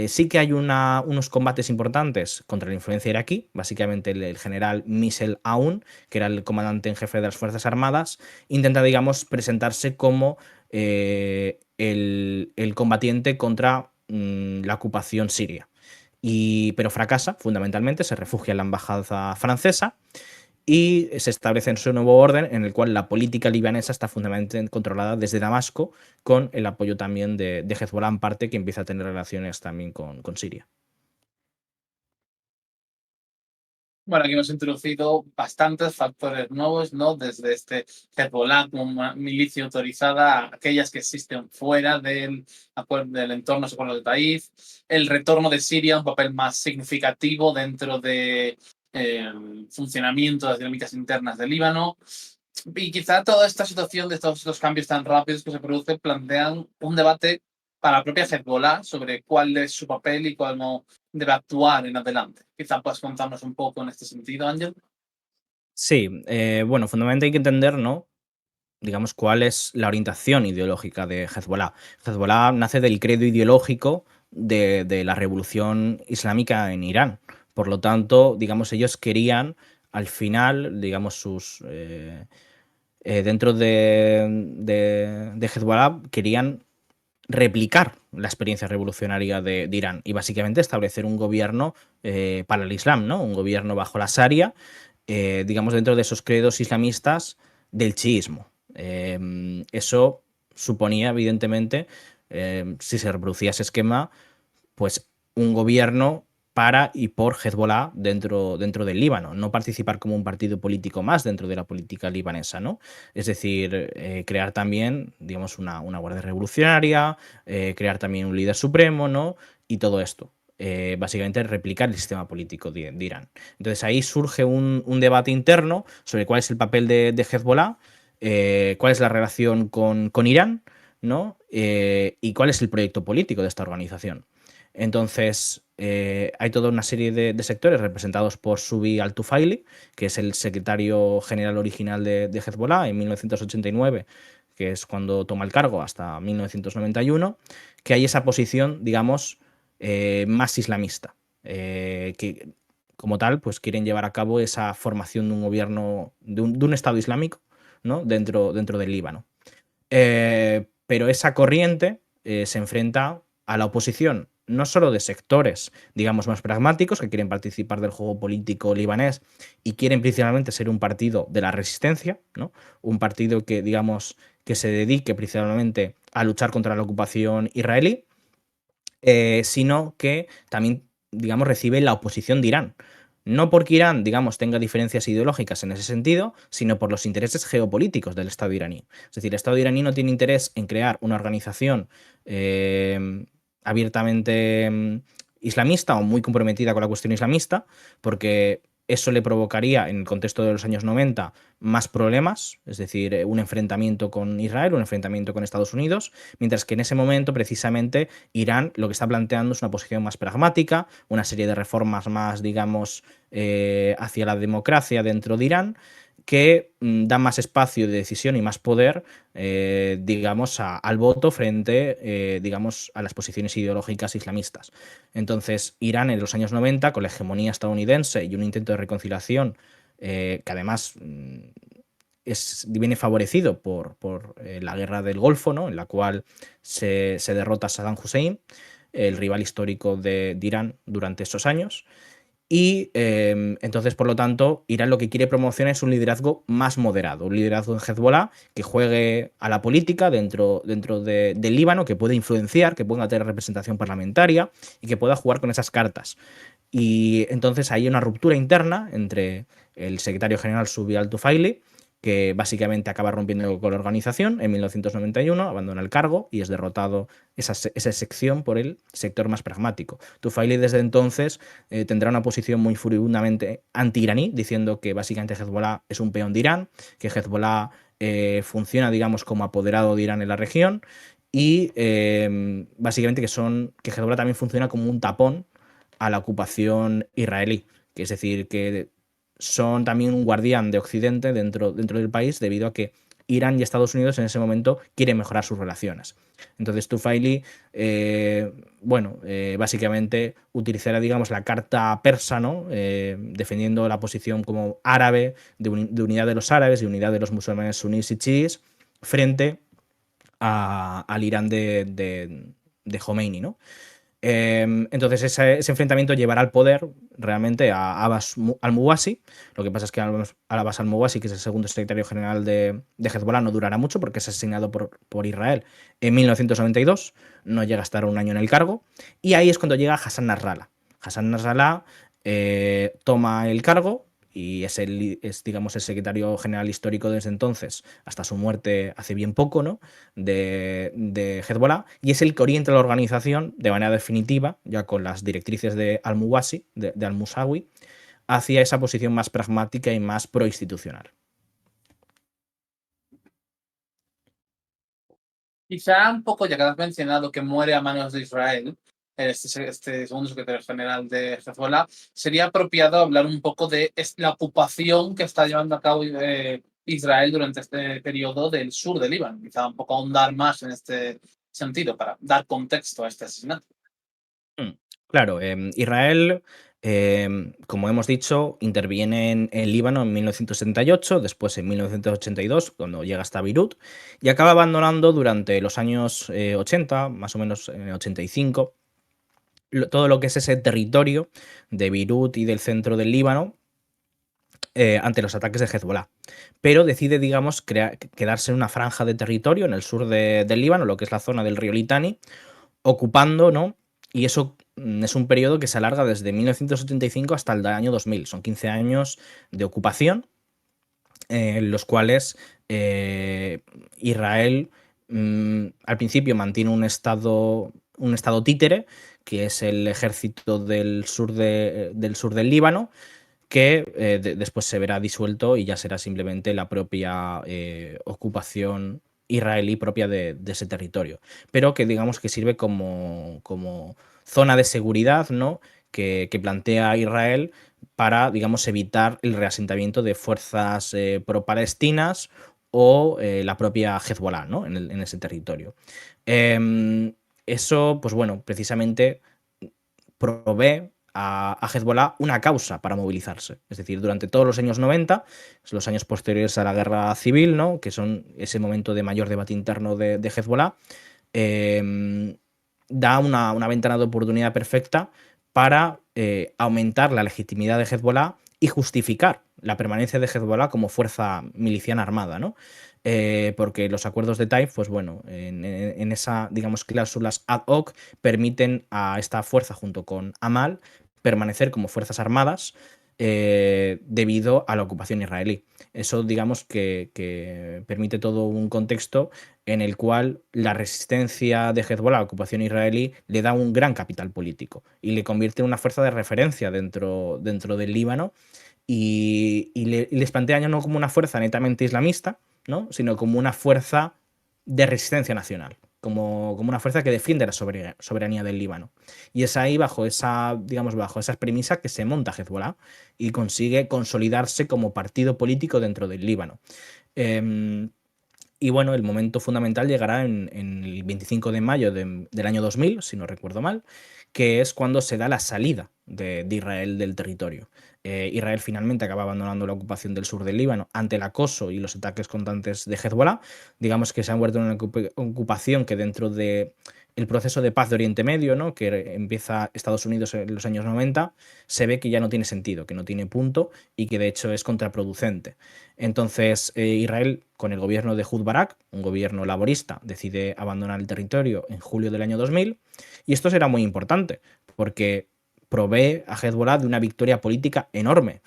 Sí que hay unos combates importantes contra la influencia iraquí, básicamente el general Misel Aoun, que era el comandante en jefe de las Fuerzas Armadas, intenta, digamos, presentarse como el combatiente contra la ocupación siria. Pero fracasa, fundamentalmente, se refugia en la embajada francesa y se establece en su nuevo orden, en el cual la política libanesa está fundamentalmente controlada desde Damasco, con el apoyo también de Hezbollah, en parte, que empieza a tener relaciones también con Siria. Bueno, aquí hemos introducido bastantes factores nuevos, ¿no? Desde este Hezbollah como una milicia autorizada a aquellas que existen fuera del entorno seguro del país, el retorno de Siria, un papel más significativo dentro de funcionamiento de las dinámicas internas del Líbano. Y quizá toda esta situación de todos estos cambios tan rápidos que se producen plantean un debate para la propia Hezbollah sobre cuál es su papel y cuál no debe actuar en adelante. Quizá puedas contarnos un poco en este sentido, Ángel. Sí, bueno, fundamentalmente hay que entender, ¿no? Digamos, cuál es la orientación ideológica de Hezbollah. Hezbollah nace del credo ideológico de la revolución islámica en Irán. Por lo tanto, digamos, ellos querían, al final, digamos, dentro de Hezbollah, querían replicar la experiencia revolucionaria de Irán y básicamente establecer un gobierno para el Islam, ¿no? Un gobierno bajo la Sharia, digamos, dentro de esos credos islamistas del chiismo. Eso suponía, evidentemente, si se reproducía ese esquema, pues un gobierno para y por Hezbollah dentro del Líbano, no participar como un partido político más dentro de la política libanesa, ¿no? Es decir, crear también, digamos, una guardia revolucionaria, crear también un líder supremo, ¿no? Y todo esto. Básicamente replicar el sistema político de Irán. Entonces ahí surge un debate interno sobre cuál es el papel de Hezbollah, cuál es la relación con Irán, ¿no? Y cuál es el proyecto político de esta organización. Entonces, hay toda una serie de sectores representados por Subi Al-Tufaili, que es el secretario general original de Hezbollah en 1989, que es cuando toma el cargo, hasta 1991, que hay esa posición, digamos, más islamista, que como tal, pues quieren llevar a cabo esa formación de un gobierno, de un Estado islámico, ¿no? dentro del Líbano. Pero esa corriente se enfrenta a la oposición no solo de sectores, digamos, más pragmáticos que quieren participar del juego político libanés y quieren principalmente ser un partido de la resistencia, ¿no? Un partido que, digamos, que se dedique principalmente a luchar contra la ocupación israelí, sino que también, digamos, recibe la oposición de Irán. No porque Irán, digamos, tenga diferencias ideológicas en ese sentido, sino por los intereses geopolíticos del Estado iraní. Es decir, el Estado iraní no tiene interés en crear una organización abiertamente islamista o muy comprometida con la cuestión islamista, porque eso le provocaría, en el contexto de los años 90, más problemas, es decir, un enfrentamiento con Israel, un enfrentamiento con Estados Unidos, mientras que en ese momento, precisamente, Irán lo que está planteando es una posición más pragmática, una serie de reformas más, digamos, hacia la democracia dentro de Irán, que dan más espacio de decisión y más poder, digamos, al voto frente, digamos, a las posiciones ideológicas islamistas. Entonces, Irán en los años 90, con la hegemonía estadounidense y un intento de reconciliación, que además viene favorecido por la guerra del Golfo, ¿no? En la cual se derrota a Saddam Hussein, el rival histórico de Irán durante esos años. Y entonces, por lo tanto, Irán lo que quiere promocionar es un liderazgo más moderado, un liderazgo en Hezbollah que juegue a la política dentro del Líbano, que pueda influenciar, que pueda tener representación parlamentaria y que pueda jugar con esas cartas. Y entonces hay una ruptura interna entre el secretario general Subi Al-Tufaili, que básicamente acaba rompiendo con la organización en 1991, abandona el cargo y es derrotado esa sección por el sector más pragmático. Tufaili desde entonces tendrá una posición muy furibundamente anti-iraní, diciendo que básicamente Hezbollah es un peón de Irán, que Hezbollah funciona, digamos, como apoderado de Irán en la región y básicamente que Hezbollah también funciona como un tapón a la ocupación israelí, que es decir, que son también un guardián de Occidente dentro del país debido a que Irán y Estados Unidos en ese momento quieren mejorar sus relaciones. Entonces Tufaili, básicamente utilizará, digamos, la carta persa, ¿no? Defendiendo la posición como árabe, de unidad de los árabes, de unidad de los musulmanes suníes y chiíes, frente al Irán de Khomeini, ¿no? Entonces ese enfrentamiento llevará al poder realmente a Abbas al-Muwasi. Lo que pasa es que Abbas al-Muwasi, que es el segundo secretario general de Hezbollah, no durará mucho porque es asesinado por Israel en 1992, no llega a estar un año en el cargo, y ahí es cuando llega Hassan Nasrallah. Hassan Nasrallah toma el cargo y digamos, el secretario general histórico desde entonces, hasta su muerte hace bien poco, ¿no? de Hezbollah, y es el que orienta la organización de manera definitiva, ya con las directrices de Al-Muwasi, de Al-Musawi, hacia esa posición más pragmática y más proinstitucional. Quizá un poco, ya que has mencionado que muere a manos de Israel, este segundo secretario general de Hezbollah, sería apropiado hablar un poco de la ocupación que está llevando a cabo Israel durante este periodo del sur del Líbano. Quizá un poco ahondar más en este sentido para dar contexto a este asesinato. Claro, Israel, como hemos dicho, interviene en Líbano en 1978, después en 1982, cuando llega hasta Beirut, y acaba abandonando durante los años 80, más o menos en el 85, todo lo que es ese territorio de Beirut y del centro del Líbano ante los ataques de Hezbollah. Pero decide, digamos, quedarse en una franja de territorio en el sur del Líbano, lo que es la zona del río Litani, ocupando, ¿no? Y eso es un periodo que se alarga desde 1975 hasta el año 2000. Son 15 años de ocupación, en los cuales Israel al principio mantiene un estado títere, que es el ejército del sur del Líbano, que después se verá disuelto y ya será simplemente la propia ocupación israelí propia de ese territorio, pero que digamos que sirve como zona de seguridad, ¿no? que plantea Israel para, digamos, evitar el reasentamiento de fuerzas pro-palestinas o la propia Hezbollah, ¿no? en ese territorio. Eso, pues bueno, precisamente provee a Hezbollah una causa para movilizarse. Es decir, durante todos los años 90, los años posteriores a la guerra civil, ¿no? que son ese momento de mayor debate interno de Hezbollah, da una ventana de oportunidad perfecta para aumentar la legitimidad de Hezbollah y justificar la permanencia de Hezbollah como fuerza miliciana armada, ¿no? Porque los acuerdos de Taif, pues bueno, en esa, digamos, cláusulas ad hoc permiten a esta fuerza junto con Amal permanecer como fuerzas armadas debido a la ocupación israelí. Eso, digamos, que permite todo un contexto en el cual la resistencia de Hezbollah a la ocupación israelí le da un gran capital político y le convierte en una fuerza de referencia dentro del Líbano y les plantea ya no como una fuerza netamente islamista, ¿no? sino como una fuerza de resistencia nacional, como una fuerza que defiende la soberanía del Líbano. Y es ahí, bajo esa, digamos, bajo esas premisas, que se monta Hezbollah y consigue consolidarse como partido político dentro del Líbano. Y bueno, el momento fundamental llegará en el 25 de mayo del año 2000, si no recuerdo mal, que es cuando se da la salida de Israel del territorio. Israel finalmente acaba abandonando la ocupación del sur del Líbano ante el acoso y los ataques constantes de Hezbollah. Digamos que se ha vuelto una ocupación que dentro de el proceso de paz de Oriente Medio, ¿no? que empieza Estados Unidos en los años 90, se ve que ya no tiene sentido, que no tiene punto y que de hecho es contraproducente. Entonces, Israel, con el gobierno de Ehud Barak, un gobierno laborista, decide abandonar el territorio en julio del año 2000, y esto será muy importante, porque provee a Hezbollah de una victoria política enorme.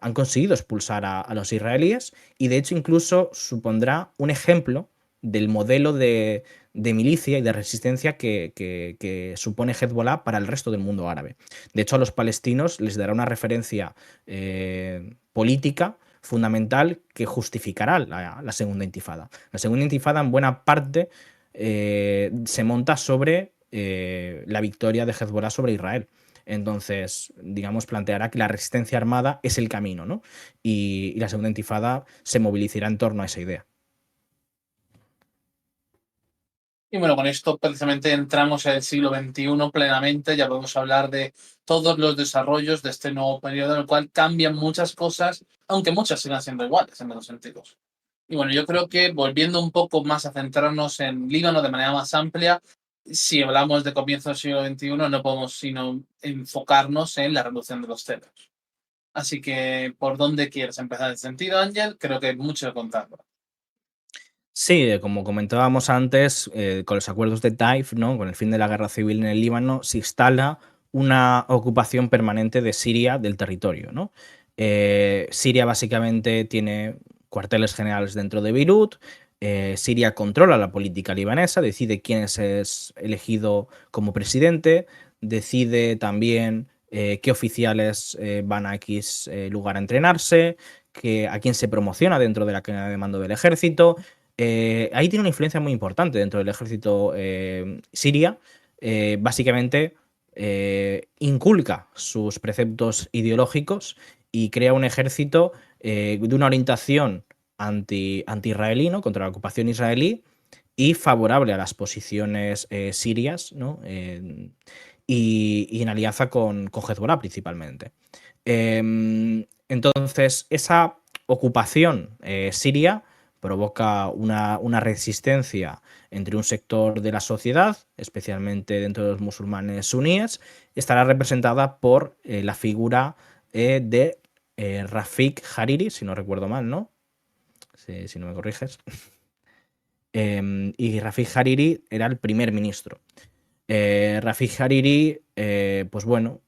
Han conseguido expulsar a los israelíes y de hecho incluso supondrá un ejemplo del modelo de milicia y de resistencia que supone Hezbollah para el resto del mundo árabe. De hecho, a los palestinos les dará una referencia política fundamental que justificará la segunda intifada. La segunda intifada, en buena parte, se monta sobre la victoria de Hezbollah sobre Israel. Entonces, digamos, planteará que la resistencia armada es el camino, ¿no? Y la segunda intifada se movilizará en torno a esa idea. Y bueno, con esto precisamente entramos en el siglo XXI plenamente, ya podemos hablar de todos los desarrollos de este nuevo periodo en el cual cambian muchas cosas, aunque muchas sigan siendo iguales en los sentidos. Y bueno, yo creo que volviendo un poco más a centrarnos en Líbano de manera más amplia, si hablamos de comienzo del siglo XXI, no podemos sino enfocarnos en la reducción de los celos. Así que, ¿por dónde quieres empezar el sentido, Ángel? Creo que hay mucho que contar. Sí, como comentábamos antes, con los acuerdos de Taif, ¿no? con el fin de la guerra civil en el Líbano, se instala una ocupación permanente de Siria del territorio, ¿no? Siria básicamente tiene cuarteles generales dentro de Beirut. Siria controla la política libanesa, decide quién es elegido como presidente, decide también qué oficiales van a X lugar a entrenarse, a quién se promociona dentro de la cadena de mando del ejército. Ahí tiene una influencia muy importante dentro del ejército siria. Básicamente inculca sus preceptos ideológicos y crea un ejército de una orientación anti-israelí, ¿no? Contra la ocupación israelí y favorable a las posiciones sirias, ¿no? Y en alianza con Hezbollah principalmente. Entonces, esa ocupación siria provoca una resistencia entre un sector de la sociedad, especialmente dentro de los musulmanes suníes. Estará representada por la figura de Rafik Hariri, si no recuerdo mal, ¿no? Si no me corriges. Y Rafik Hariri era el primer ministro. Rafik Hariri, pues bueno,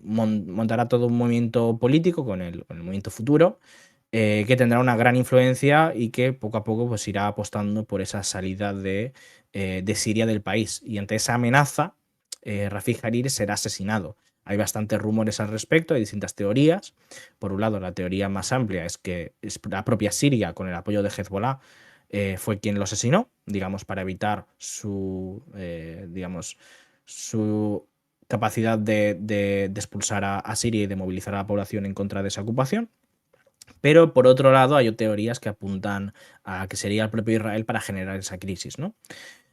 montará todo un movimiento político con el movimiento futuro, que tendrá una gran influencia y que poco a poco pues, irá apostando por esa salida de Siria del país. Y ante esa amenaza, Rafik Hariri será asesinado. Hay bastantes rumores al respecto, hay distintas teorías. Por un lado, la teoría más amplia es que es la propia Siria, con el apoyo de Hezbollah, fue quien lo asesinó, digamos, para evitar digamos, su capacidad de expulsar a Siria y de movilizar a la población en contra de esa ocupación. Pero por otro lado, hay teorías que apuntan a que sería el propio Israel para generar esa crisis, ¿no?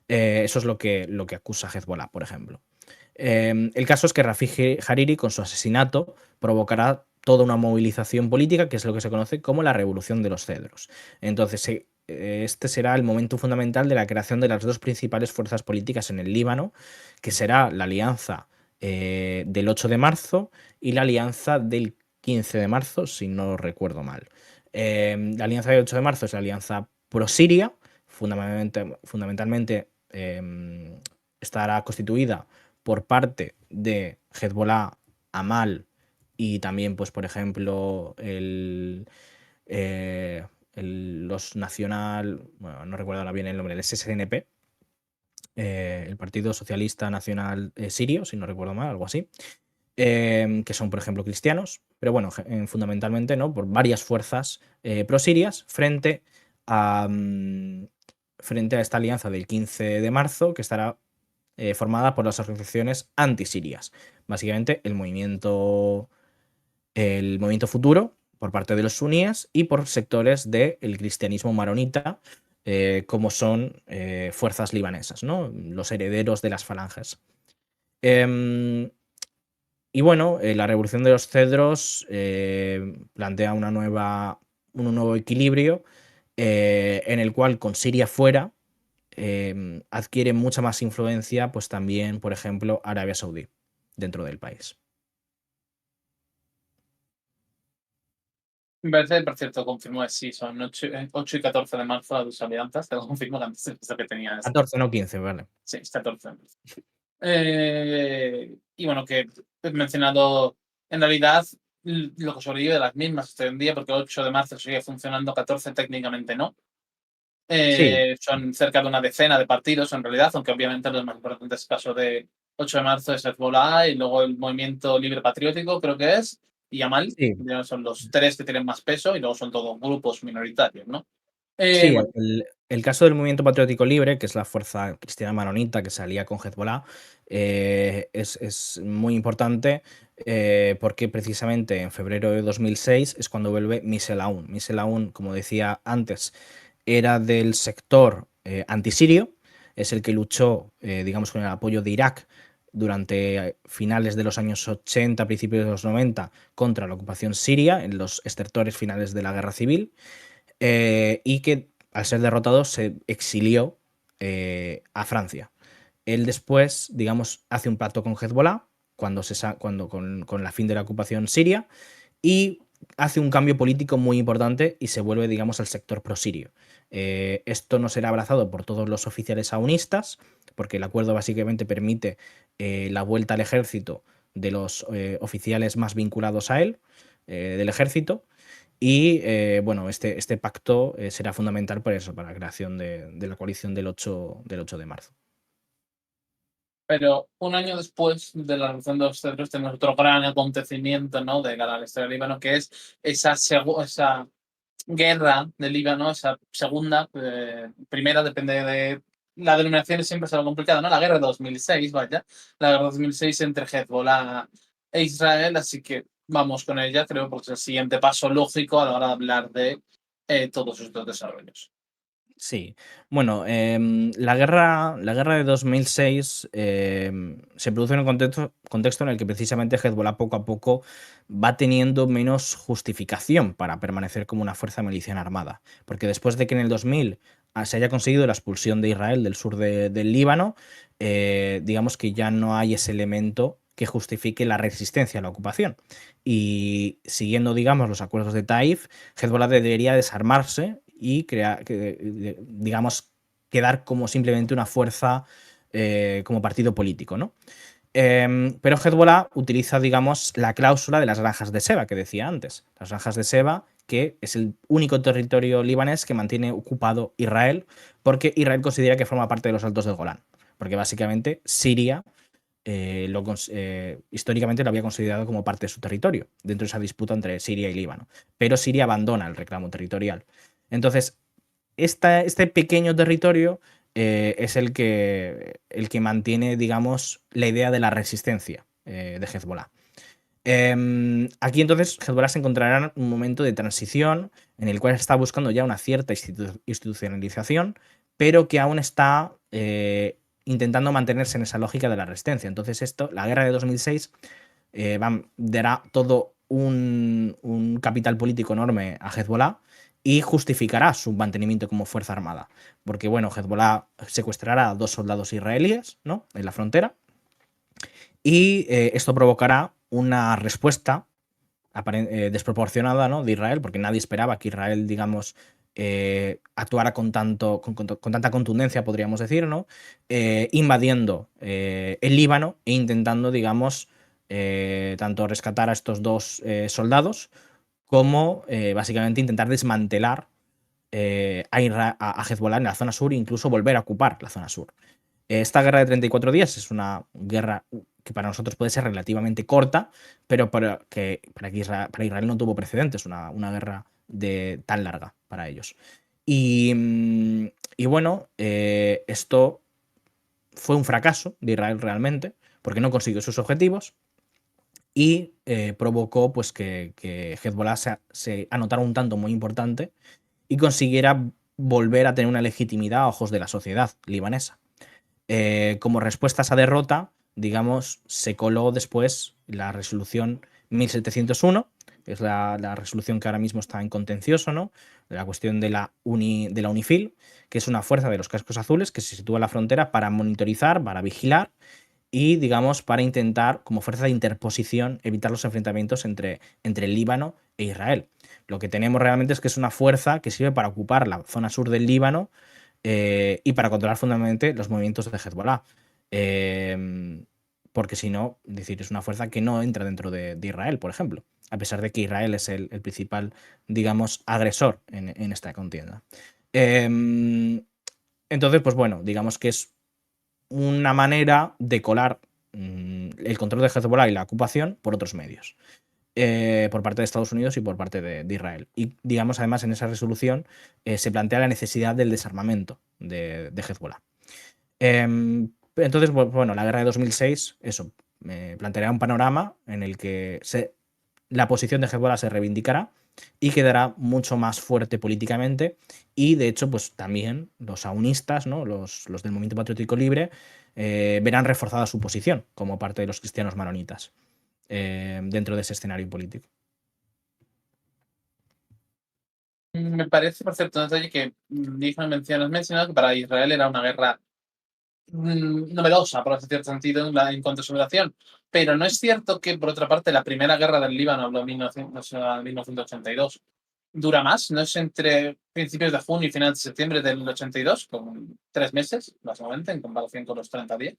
Eso es lo que acusa Hezbollah, por ejemplo. El caso es que Rafik Hariri, con su asesinato, provocará toda una movilización política, que es lo que se conoce como la Revolución de los Cedros. Entonces, este será el momento fundamental de la creación de las dos principales fuerzas políticas en el Líbano, que será la alianza del 8 de marzo y la alianza del 15 de marzo, si no recuerdo mal. La alianza del 8 de marzo es la alianza pro-siria, fundamentalmente estará constituida por parte de Hezbollah, Amal y también, pues, por ejemplo, los nacional, bueno, no recuerdo ahora bien el nombre, el SSNP, el Partido Socialista Nacional Sirio, si no recuerdo mal, algo así, que son, por ejemplo, cristianos, pero bueno, fundamentalmente, ¿no? Por varias fuerzas pro-sirias frente a esta alianza del 15 de marzo, que estará formada por las organizaciones antisirias. Básicamente el movimiento futuro por parte de los suníes y por sectores del cristianismo maronita, como son fuerzas libanesas, ¿no? Los herederos de las falanges. Y bueno, la Revolución de los Cedros plantea un nuevo equilibrio en el cual con Siria fuera adquiere mucha más influencia, pues también, por ejemplo, Arabia Saudí dentro del país. Me parece, por cierto, confirmó, sí, son 8 y 14 de marzo las dos alianzas, te lo confirmo que antes pensaba que tenía 14, no 15, vale. Sí, es 14. Y bueno, que he mencionado, en realidad, lo que sobrevive de las mismas hasta hoy en día, porque 8 de marzo sigue funcionando, 14 técnicamente no. Sí, Son cerca de una decena de partidos en realidad, aunque obviamente los más importantes caso de 8 de marzo es Hezbollah y luego el Movimiento Libre Patriótico, creo que es, y Amal, sí. son los tres que tienen más peso y luego son todos grupos minoritarios, ¿no? Sí, Bueno, el caso del Movimiento Patriótico Libre, que es la fuerza cristiana maronita que se alía con Hezbollah, es muy importante porque precisamente en febrero de 2006 es cuando vuelve Misel Aoun. Misel Aoun, como decía antes, era del sector antisirio, es el que luchó, digamos, con el apoyo de Irak durante finales de los años 80, principios de los 90, contra la ocupación siria, en los estertores finales de la guerra civil, y que al ser derrotado se exilió a Francia. Él después, digamos, hace un pacto con Hezbollah con la fin de la ocupación siria y hace un cambio político muy importante y se vuelve, digamos, al sector prosirio. Esto no será abrazado por todos los oficiales aunistas, porque el acuerdo básicamente permite la vuelta al ejército de los oficiales más vinculados a él, del ejército. Y bueno, este pacto será fundamental por eso, para la creación de la coalición del 8 de marzo. Pero un año después de la Revolución de los Cedros tenemos otro gran acontecimiento, ¿no?, de la historia del Líbano, que es esa guerra del Líbano, esa segunda, primera depende de la denominación, siempre es algo complicado, ¿no? La guerra de 2006, vaya, la guerra de 2006 entre Hezbollah e Israel, así que vamos con ella, creo, porque es el siguiente paso lógico a la hora de hablar de todos estos desarrollos. Sí, bueno, la guerra de 2006 se produce en un contexto en el que precisamente Hezbollah poco a poco va teniendo menos justificación para permanecer como una fuerza miliciana armada. Porque después de que en el 2000 se haya conseguido la expulsión de Israel del sur del Líbano, digamos que ya no hay ese elemento que justifique la resistencia a la ocupación. Y siguiendo, digamos, los acuerdos de Taif, Hezbollah debería desarmarse y digamos, quedar como simplemente una fuerza como partido político, ¿no? Pero Hezbollah utiliza, digamos, la cláusula de las granjas de Seba que decía antes. Las granjas de Seba, que es el único territorio libanés que mantiene ocupado Israel, porque Israel considera que forma parte de los Altos del Golán. Porque básicamente Siria históricamente lo había considerado como parte de su territorio, dentro de esa disputa entre Siria y Líbano. Pero Siria abandona el reclamo territorial. Entonces, este pequeño territorio es el que mantiene, digamos, la idea de la resistencia de Hezbollah. Aquí entonces Hezbollah se encontrará en un momento de transición en el cual está buscando ya una cierta institucionalización, pero que aún está intentando mantenerse en esa lógica de la resistencia. Entonces la guerra de 2006 dará todo un capital político enorme a Hezbollah y justificará su mantenimiento como fuerza armada. Porque, bueno, Hezbollah secuestrará a 2 soldados israelíes, ¿no?, en la frontera, y esto provocará una respuesta desproporcionada, ¿no?, de Israel, porque nadie esperaba que Israel, digamos, actuara con tanta contundencia, podríamos decir, ¿no?, invadiendo el Líbano e intentando, digamos, tanto rescatar a estos 2 soldados como básicamente intentar desmantelar a Hezbollah en la zona sur e incluso volver a ocupar la zona sur. Esta guerra de 34 días es una guerra que para nosotros puede ser relativamente corta, pero para Israel no tuvo precedentes una guerra tan larga para ellos. Y bueno, esto fue un fracaso de Israel realmente, porque no consiguió sus objetivos y provocó pues, que Hezbollah se anotara un tanto muy importante y consiguiera volver a tener una legitimidad a ojos de la sociedad libanesa. Como respuesta a esa derrota, digamos, se coló después la resolución 1701, que es la resolución que ahora mismo está en contencioso, ¿no?, la cuestión de la UNIFIL, que es una fuerza de los cascos azules que se sitúa en la frontera para monitorizar, para vigilar y, digamos, para intentar, como fuerza de interposición, evitar los enfrentamientos entre el Líbano e Israel. Lo que tenemos realmente es que es una fuerza que sirve para ocupar la zona sur del Líbano y para controlar fundamentalmente los movimientos de Hezbollah. Porque si no, es una fuerza que no entra dentro de Israel, por ejemplo, a pesar de que Israel es el principal, digamos, agresor en esta contienda. Entonces, pues bueno, digamos que es una manera de colar el control de Hezbollah y la ocupación por otros medios. Por parte de Estados Unidos y por parte de Israel. Y digamos, además, en esa resolución se plantea la necesidad del desarmamento de Hezbollah. Entonces, bueno, la guerra de 2006, eso, planteará un panorama en el que la posición de Hezbollah se reivindicará y quedará mucho más fuerte políticamente. Y de hecho, pues también los aunistas, ¿no?, los del Movimiento Patriótico Libre, verán reforzada su posición como parte de los cristianos maronitas dentro de ese escenario político. Me parece, por cierto, un detalle que mencionado que para Israel era una guerra novedosa, por cierto sentido, en cuanto a su duración. Pero no es cierto que, por otra parte, la primera guerra del Líbano, habló en 1982, dura más, no es entre principios de junio y finales de septiembre del 82, con 3 meses, básicamente, en comparación con los 30 días.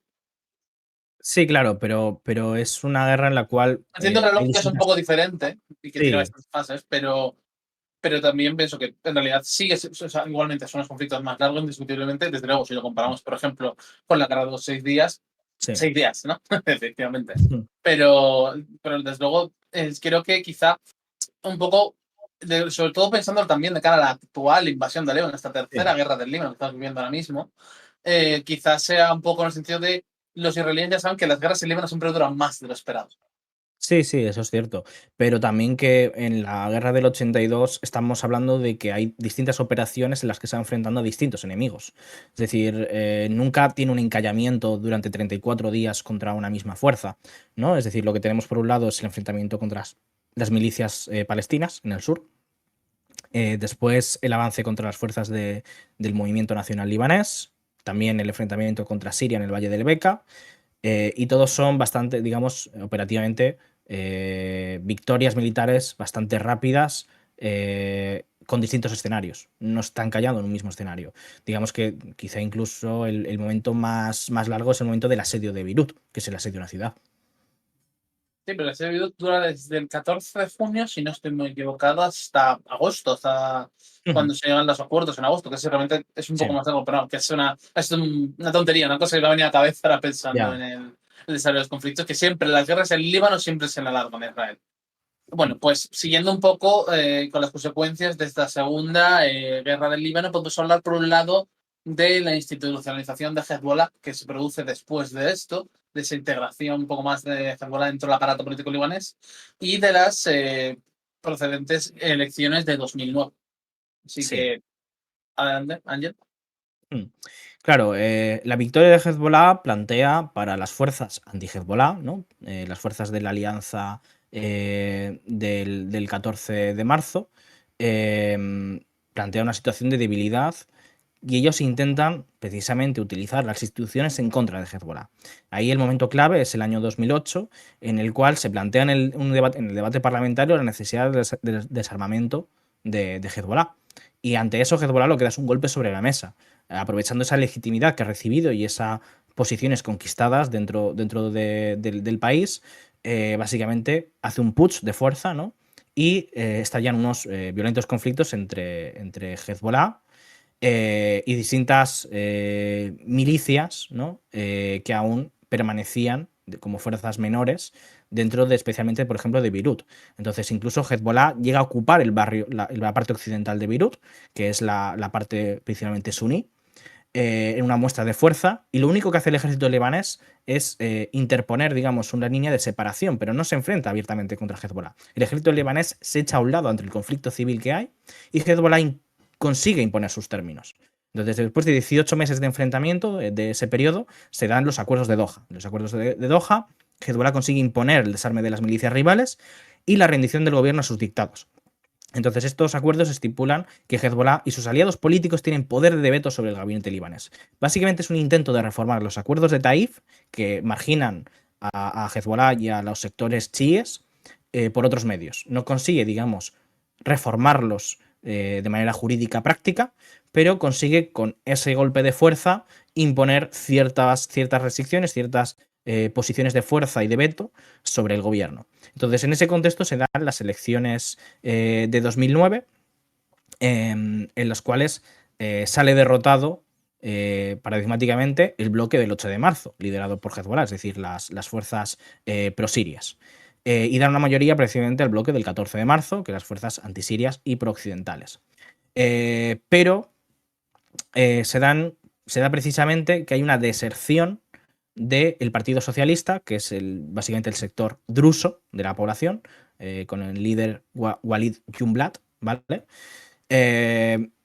Sí, claro, pero es una guerra en la cual Entiendo que la hay lógica es un distintas. poco diferente y que tiene Sí, bastantes fases, pero también pienso que en realidad sigue, o sea, igualmente son los conflictos más largos, indiscutiblemente, desde luego, si lo comparamos, por ejemplo, con la guerra de los 6 días, sí. 6 días, ¿no? Efectivamente. Pero desde luego, creo que quizá un poco, sobre todo pensando también de cara a la actual invasión de Líbano, esta tercera Sí. guerra del Líbano que estamos viviendo ahora mismo, quizás sea un poco en el sentido de los israelíes ya saben que las guerras en Líbano siempre duran más de lo esperado. Sí, sí, eso es cierto. Pero también que en la guerra del 82 estamos hablando de que hay distintas operaciones en las que se van enfrentando a distintos enemigos. Es decir, nunca tiene un encallamiento durante 34 días contra una misma fuerza, ¿no? Es decir, lo que tenemos por un lado es el enfrentamiento contra las milicias palestinas en el sur. Después el avance contra las fuerzas del Movimiento Nacional Libanés. También el enfrentamiento contra Siria en el Valle del Beca. Y todos son bastante, digamos, operativamente, victorias militares bastante rápidas, con distintos escenarios. No están callando en un mismo escenario. Digamos que quizá incluso el momento más largo es el momento del asedio de Beirut, que es el asedio de una ciudad. Sí, pero ese video dura desde el 14 de junio, si no estoy muy equivocado, hasta agosto, hasta Ujú. cuando se llegan los acuerdos en agosto, que realmente es un poco Sí, más largo, pero no, que una tontería, una cosa que me ha venido a la cabeza ahora pensando ya. en el desarrollo de los conflictos, que siempre las guerras en Líbano siempre se alargan en Israel. Bueno, pues siguiendo un poco con las consecuencias de esta segunda guerra del Líbano, podemos hablar por un lado de la institucionalización de Hezbollah, que se produce después de esto, de esa integración un poco más de Hezbollah dentro del aparato político libanés, y de las procedentes elecciones de 2009. Así Sí. que, adelante, Ángel. Mm. Claro, la victoria de Hezbollah plantea para las fuerzas anti-Hezbollah, ¿no? Las fuerzas de la alianza del 14 de marzo, plantea una situación de debilidad y ellos intentan precisamente utilizar las instituciones en contra de Hezbollah. Ahí el momento clave es el año 2008, en el cual se plantea en el debate parlamentario la necesidad del desarmamento de Hezbollah. Y ante eso Hezbollah lo que da es un golpe sobre la mesa, aprovechando esa legitimidad que ha recibido y esas posiciones conquistadas del país. Básicamente hace un putsch de fuerza, ¿no? Y estallan unos violentos conflictos entre Hezbollah y distintas milicias, ¿no? Que aún permanecían como fuerzas menores dentro de, especialmente, por ejemplo, de Beirut. Entonces, incluso Hezbollah llega a ocupar el barrio, la parte occidental de Beirut, que es la parte principalmente suní, en una muestra de fuerza, y lo único que hace el ejército libanés es interponer, digamos, una línea de separación, pero no se enfrenta abiertamente contra Hezbollah. El ejército libanés se echa a un lado ante el conflicto civil que hay y Hezbollah consigue imponer sus términos. Entonces, después de 18 meses de enfrentamiento de ese periodo, se dan los acuerdos de Doha. En los acuerdos de Doha, Hezbollah consigue imponer el desarme de las milicias rivales y la rendición del gobierno a sus dictados. Entonces, estos acuerdos estipulan que Hezbollah y sus aliados políticos tienen poder de veto sobre el gabinete libanés. Básicamente es un intento de reformar los acuerdos de Taif, que marginan a Hezbollah y a los sectores chiíes, por otros medios. No consigue, digamos, reformarlos de manera jurídica práctica, pero consigue con ese golpe de fuerza imponer ciertas restricciones, ciertas posiciones de fuerza y de veto sobre el gobierno. Entonces, en ese contexto se dan las elecciones de 2009, en las cuales sale derrotado paradigmáticamente el bloque del 8 de marzo, liderado por Hezbollah, es decir, las fuerzas prosirias. Y dan una mayoría precisamente al bloque del 14 de marzo, que las fuerzas antisirias y prooccidentales. Pero se da precisamente que hay una deserción del Partido Socialista, que es básicamente el sector druso de la población, con el líder Walid Jumblat, ¿vale?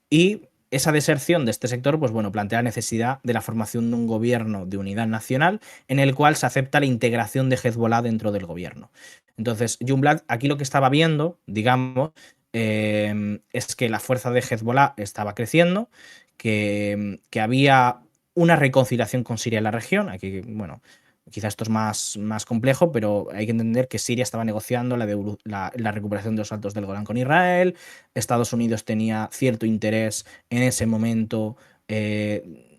Y esa deserción de este sector, pues bueno, plantea la necesidad de la formación de un gobierno de unidad nacional en el cual se acepta la integración de Hezbollah dentro del gobierno. Entonces, Jumblat aquí lo que estaba viendo, digamos, es que la fuerza de Hezbollah estaba creciendo, que había una reconciliación con Siria en la región. Aquí, bueno, quizás esto es más complejo, pero hay que entender que Siria estaba negociando la recuperación de los Altos del Golán con Israel. Estados Unidos tenía cierto interés en ese momento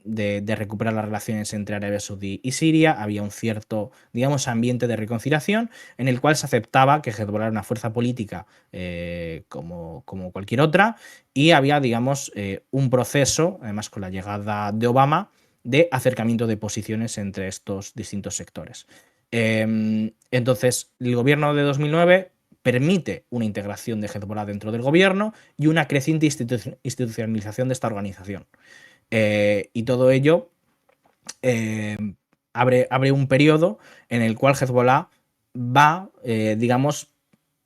de recuperar las relaciones entre Arabia Saudí y Siria. Había un cierto, digamos, ambiente de reconciliación en el cual se aceptaba que Hezbollah era una fuerza política como cualquier otra, y había, digamos, un proceso, además con la llegada de Obama, de acercamiento de posiciones entre estos distintos sectores. Entonces, el gobierno de 2009 permite una integración de Hezbollah dentro del gobierno y una creciente institucionalización de esta organización. Y todo ello eh, abre un periodo en el cual Hezbollah va, digamos,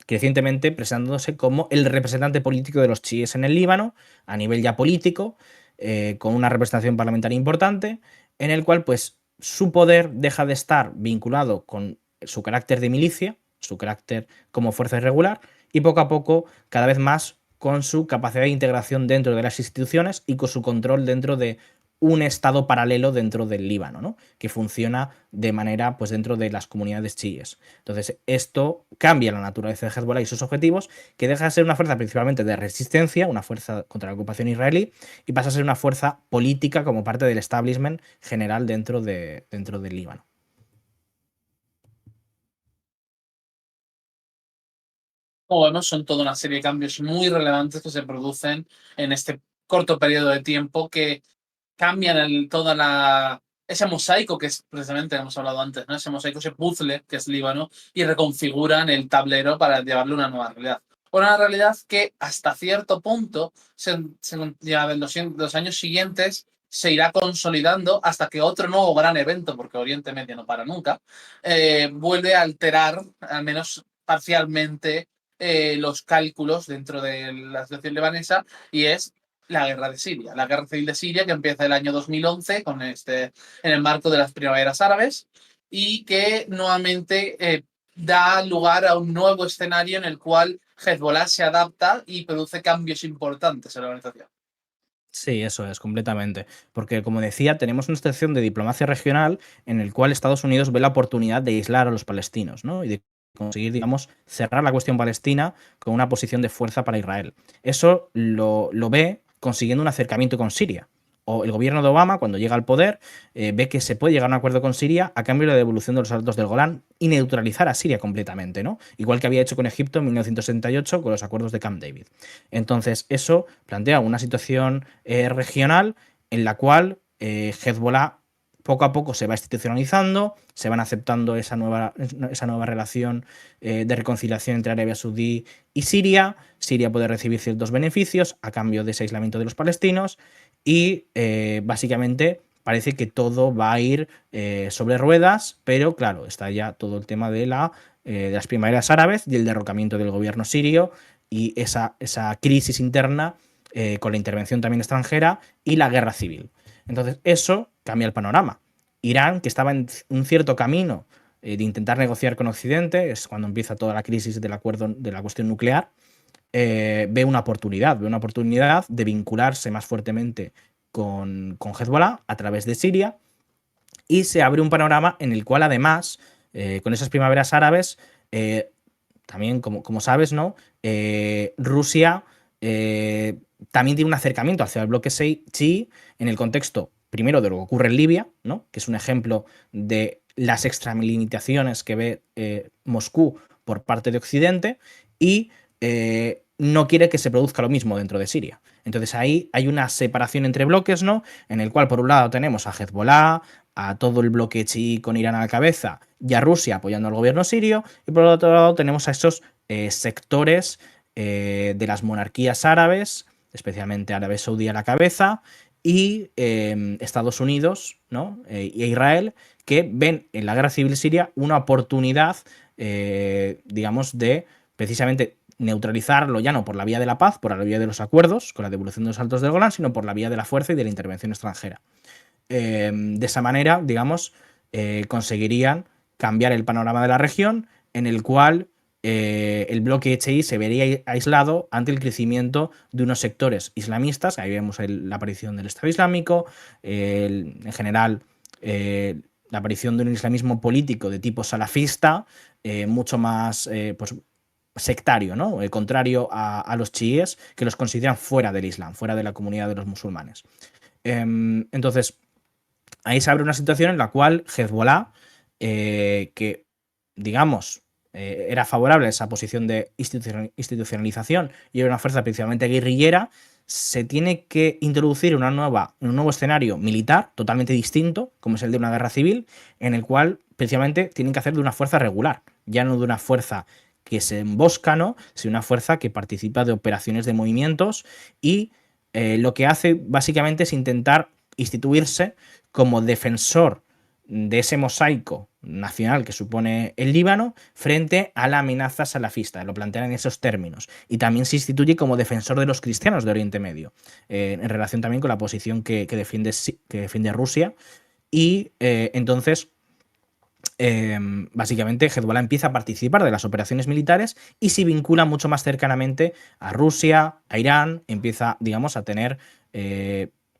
crecientemente presentándose como el representante político de los chiíes en el Líbano, a nivel ya político, con una representación parlamentaria importante, en el cual pues su poder deja de estar vinculado con su carácter de milicia, su carácter como fuerza irregular, y poco a poco cada vez más con su capacidad de integración dentro de las instituciones y con su control dentro de un estado paralelo dentro del Líbano, ¿no? Que funciona de manera pues dentro de las comunidades chiíes. Entonces, esto cambia la naturaleza de Hezbollah y sus objetivos, que deja de ser una fuerza principalmente de resistencia, una fuerza contra la ocupación israelí, y pasa a ser una fuerza política como parte del establishment general dentro del Líbano. Como vemos, son toda una serie de cambios muy relevantes que se producen en este corto periodo de tiempo que cambian ese mosaico que es precisamente, hemos hablado antes, ¿no? Ese mosaico, ese puzzle que es Líbano, y reconfiguran el tablero para llevarle una nueva realidad. Una realidad que hasta cierto punto, ya en los años siguientes, se irá consolidando hasta que otro nuevo gran evento, porque Oriente Medio no para nunca, vuelve a alterar, al menos parcialmente, los cálculos dentro de la situación libanesa, y es la guerra de Siria, la guerra civil de Siria, que empieza el año 2011 en el marco de las primaveras árabes, y que nuevamente da lugar a un nuevo escenario en el cual Hezbollah se adapta y produce cambios importantes en la organización. Sí, eso es, completamente. Porque, como decía, tenemos una situación de diplomacia regional en el cual Estados Unidos ve la oportunidad de aislar a los palestinos, ¿no? Y de conseguir, digamos, cerrar la cuestión palestina con una posición de fuerza para Israel. Eso lo ve consiguiendo un acercamiento con Siria. O el gobierno de Obama, cuando llega al poder, ve que se puede llegar a un acuerdo con Siria a cambio de la devolución de los altos del Golán y neutralizar a Siria completamente, ¿no? Igual que había hecho con Egipto en 1978 con los acuerdos de Camp David. Entonces, eso plantea una situación regional en la cual Hezbollah poco a poco se va institucionalizando, se van aceptando esa nueva relación de reconciliación entre Arabia Saudí y Siria. Siria puede recibir ciertos beneficios a cambio de ese aislamiento de los palestinos, y básicamente parece que todo va a ir sobre ruedas, pero claro, está ya todo el tema de las primaveras árabes y el derrocamiento del gobierno sirio y esa crisis interna con la intervención también extranjera y la guerra civil. Entonces, eso cambia el panorama. Irán, que estaba en un cierto camino de intentar negociar con Occidente, es cuando empieza toda la crisis del acuerdo de la cuestión nuclear, ve una oportunidad de vincularse más fuertemente con Hezbollah a través de Siria, y se abre un panorama en el cual además, con esas primaveras árabes, también como sabes, ¿no? Rusia también tiene un acercamiento hacia el bloque chií en el contexto, primero, de lo que ocurre en Libia, ¿no? Que es un ejemplo de las extralimitaciones que ve Moscú por parte de Occidente, y no quiere que se produzca lo mismo dentro de Siria. Entonces ahí hay una separación entre bloques, ¿no? En el cual por un lado tenemos a Hezbollah, a todo el bloque chií con Irán a la cabeza, y a Rusia apoyando al gobierno sirio, y por otro lado tenemos a esos sectores de las monarquías árabes, especialmente Arabia Saudí a la cabeza, y Estados Unidos, ¿no? Y Israel, que ven en la guerra civil siria una oportunidad, digamos, de precisamente neutralizarlo ya no por la vía de la paz, por la vía de los acuerdos, con la devolución de los altos del Golán, sino por la vía de la fuerza y de la intervención extranjera. De esa manera, digamos, conseguirían cambiar el panorama de la región, en el cual el bloque chií se vería aislado ante el crecimiento de unos sectores islamistas. Ahí vemos la aparición del Estado Islámico, en general la aparición de un islamismo político de tipo salafista, mucho más pues, sectario, ¿no? El contrario a los chiíes, que los consideran fuera del Islam, fuera de la comunidad de los musulmanes. Entonces, ahí se abre una situación en la cual Hezbollah, que digamos era favorable a esa posición de institucionalización y era una fuerza principalmente guerrillera, se tiene que introducir un nuevo escenario militar totalmente distinto, como es el de una guerra civil, en el cual principalmente tienen que hacer de una fuerza regular, ya no de una fuerza que se embosca, ¿no? Sino una fuerza que participa de operaciones de movimientos y lo que hace básicamente es intentar instituirse como defensor de ese mosaico nacional que supone el Líbano frente a la amenaza salafista. Lo plantean en esos términos. Y también se instituye como defensor de los cristianos de Oriente Medio, en relación también con la posición que defiende Rusia. Y entonces, básicamente, Hezbollah empieza a participar de las operaciones militares y se vincula mucho más cercanamente a Rusia, a Irán, empieza, digamos, a tener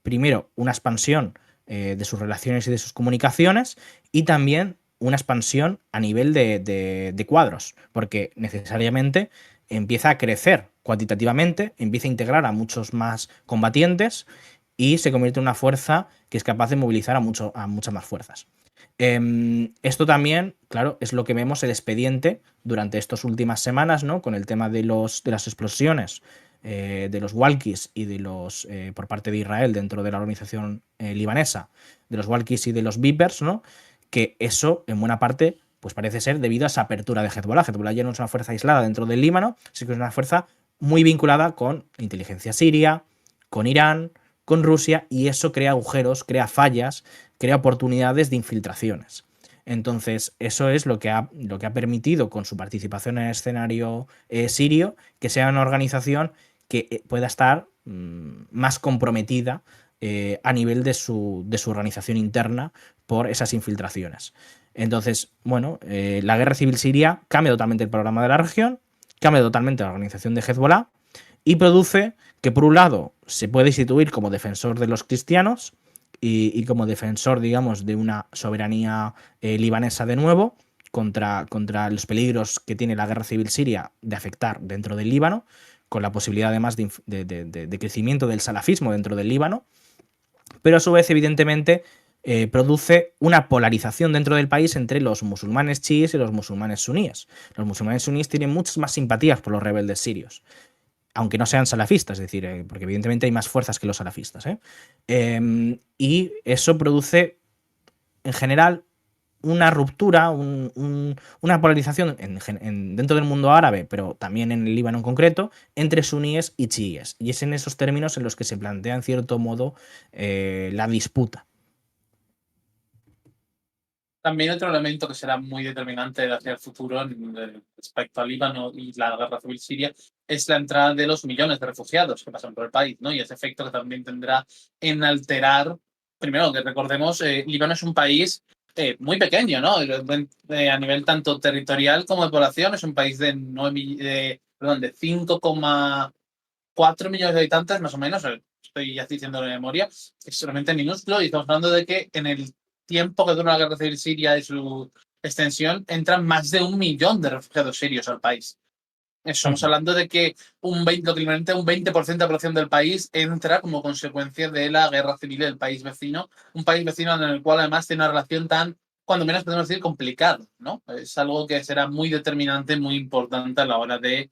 primero una expansión de sus relaciones y de sus comunicaciones y también una expansión a nivel de cuadros, porque necesariamente empieza a crecer cuantitativamente, empieza a integrar a muchos más combatientes y se convierte en una fuerza que es capaz de movilizar a muchas más fuerzas. Esto también, claro, es lo que vemos el expediente durante estas últimas semanas, ¿no? Con el tema de las explosiones de los walkies y de los por parte de Israel dentro de la organización libanesa, de los walkies y de los Vipers, ¿no? Que eso, en buena parte, pues parece ser debido a esa apertura de Hezbollah. Hezbollah ya no es una fuerza aislada dentro del Líbano, sino que es una fuerza muy vinculada con la inteligencia siria, con Irán, con Rusia, y eso crea agujeros, crea fallas, crea oportunidades de infiltraciones. Entonces, eso es lo que ha permitido con su participación en el escenario sirio que sea una organización que pueda estar más comprometida a nivel de su organización interna por esas infiltraciones. Entonces, bueno, la guerra civil siria cambia totalmente el programa de la región, cambia totalmente la organización de Hezbollah y produce que, por un lado, se puede instituir como defensor de los cristianos y como defensor, digamos, de una soberanía libanesa de nuevo contra los peligros que tiene la guerra civil siria de afectar dentro del Líbano, con la posibilidad además de crecimiento del salafismo dentro del Líbano, pero a su vez, evidentemente, produce una polarización dentro del país entre los musulmanes chiíes y los musulmanes suníes. Los musulmanes suníes tienen muchas más simpatías por los rebeldes sirios, aunque no sean salafistas, es decir, porque evidentemente hay más fuerzas que los salafistas. Y eso produce, en general, una ruptura, una polarización dentro del mundo árabe, pero también en el Líbano en concreto, entre suníes y chiíes. Y es en esos términos en los que se plantea, en cierto modo, la disputa. También otro elemento que será muy determinante hacia el futuro respecto al Líbano y la guerra civil siria es la entrada de los millones de refugiados que pasan por el país, ¿no? Y ese efecto que también tendrá en alterar, primero, que recordemos, Líbano es un país muy pequeño, ¿no? A nivel tanto territorial como de población, es un país de 5,4 millones de habitantes, más o menos, estoy ya diciendo de memoria, es solamente minúsculo, y estamos hablando de que en el tiempo que dura la guerra civil siria y su extensión, entran más de 1 millón de refugiados sirios al país. Estamos hablando de que un 20% de la población del país entra como consecuencia de la guerra civil del país vecino, un país vecino en el cual además tiene una relación tan, cuando menos podemos decir, complicada, ¿no? Es algo que será muy determinante, muy importante a la hora de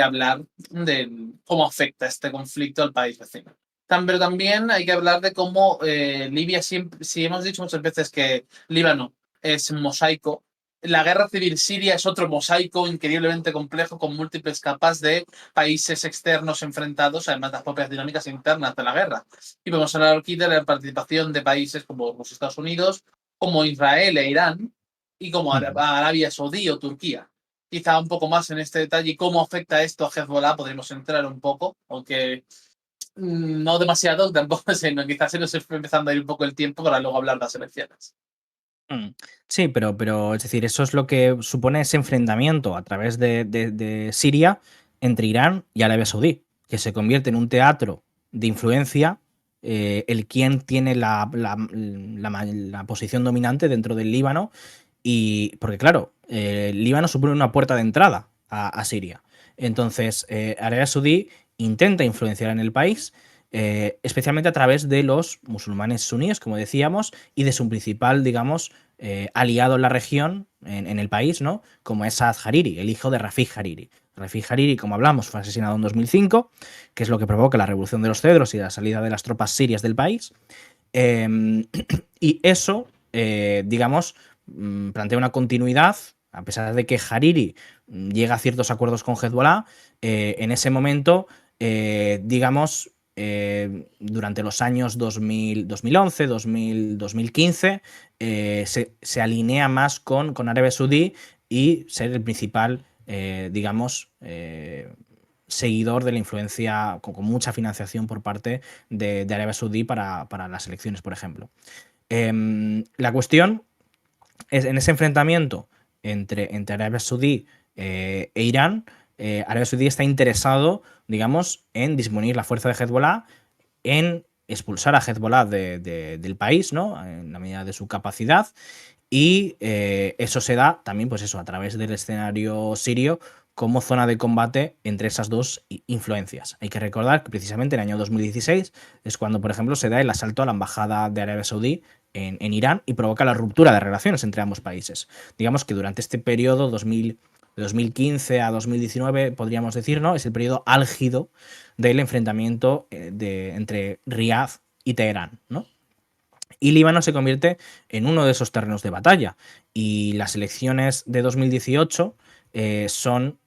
hablar de cómo afecta este conflicto al país vecino. Pero también hay que hablar de cómo Libia siempre, si hemos dicho muchas veces que Líbano es un mosaico, la guerra civil siria es otro mosaico increíblemente complejo con múltiples capas de países externos enfrentados, además de las propias dinámicas internas de la guerra. Y podemos hablar aquí de la participación de países como los Estados Unidos, como Israel e Irán, y como Arabia Saudí o Turquía. Quizá un poco más en este detalle y cómo afecta esto a Hezbollah podremos entrar un poco, aunque no demasiado, tampoco, sino quizás se nos esté empezando a ir un poco el tiempo para luego hablar de las elecciones. Sí, pero es decir, eso es lo que supone ese enfrentamiento a través de Siria entre Irán y Arabia Saudí, que se convierte en un teatro de influencia, el quien tiene la posición dominante dentro del Líbano, y porque claro, el Líbano supone una puerta de entrada a Siria. Entonces, Arabia Saudí intenta influenciar en el país especialmente a través de los musulmanes suníes, como decíamos, y de su principal, digamos, aliado en la región, en el país, ¿no? Como es Saad Hariri, el hijo de Rafig Hariri. Rafig Hariri, como hablamos, fue asesinado en 2005, que es lo que provoca la revolución de los cedros y la salida de las tropas sirias del país. Y eso, digamos, plantea una continuidad, a pesar de que Hariri llega a ciertos acuerdos con Hezbollah, en ese momento, digamos, durante los años 2011, 2015, se alinea más con Arabia Saudí y ser el principal, digamos, seguidor de la influencia, con mucha financiación por parte de Arabia Saudí para las elecciones, por ejemplo. La cuestión es, en ese enfrentamiento entre Arabia Saudí e Irán, Arabia Saudí está interesado, digamos, en disminuir la fuerza de Hezbollah, en expulsar a Hezbollah del país, ¿no? En la medida de su capacidad. Y eso se da también, pues eso, a través del escenario sirio como zona de combate entre esas dos influencias. Hay que recordar que precisamente en el año 2016 es cuando, por ejemplo, se da el asalto a la embajada de Arabia Saudí en Irán y provoca la ruptura de relaciones entre ambos países. Digamos que durante este periodo, de 2015 a 2019, podríamos decir, ¿no? Es el periodo álgido del enfrentamiento entre Riad y Teherán, ¿no? Y Líbano se convierte en uno de esos terrenos de batalla. Y las elecciones de 2018 son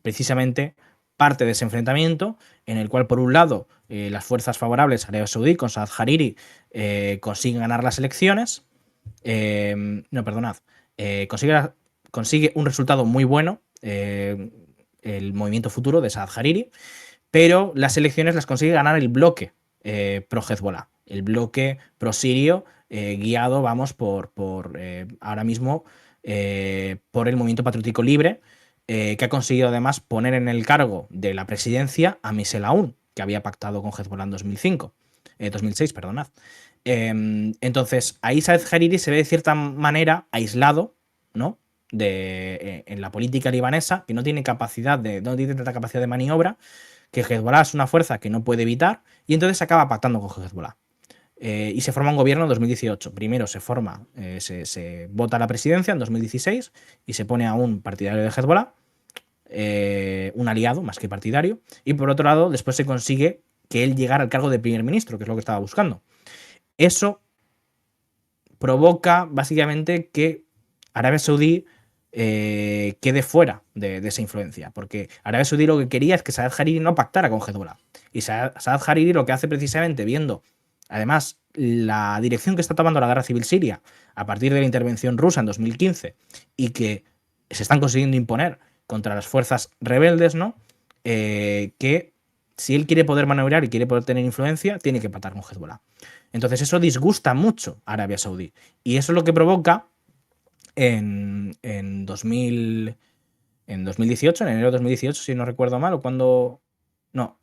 precisamente parte de ese enfrentamiento, en el cual, por un lado, las fuerzas favorables a Arabia Saudí con Saad Hariri consiguen ganar las elecciones. No, perdonad. Consigue un resultado muy bueno, el movimiento futuro de Saad Hariri, pero las elecciones las consigue ganar el bloque pro-Hezbollah, el bloque pro-sirio, guiado, vamos, por ahora mismo, por el Movimiento Patriótico Libre, que ha conseguido además poner en el cargo de la presidencia a Misel Aoun, que había pactado con Hezbollah en 2006, perdonad. Entonces, ahí Saad Hariri se ve de cierta manera aislado, ¿no? En la política libanesa, que no tiene no tiene tanta capacidad de maniobra, que Hezbollah es una fuerza que no puede evitar, y entonces acaba pactando con Hezbollah. Y se forma un gobierno en 2018. Primero se vota la presidencia en 2016 y se pone a un partidario de Hezbollah, un aliado más que partidario, y por otro lado después se consigue que él llegara al cargo de primer ministro, que es lo que estaba buscando. Eso provoca básicamente que Arabia Saudí quede fuera de esa influencia, porque Arabia Saudí lo que quería es que Saad Hariri no pactara con Hezbollah. Y Saad Hariri lo que hace precisamente, viendo además la dirección que está tomando la guerra civil siria a partir de la intervención rusa en 2015 y que se están consiguiendo imponer contra las fuerzas rebeldes, ¿no? Que si él quiere poder maniobrar y quiere poder tener influencia, tiene que pactar con Hezbollah. Entonces eso disgusta mucho a Arabia Saudí. Y eso es lo que provoca en 2018, en enero de 2018, si no recuerdo mal, o cuando... No,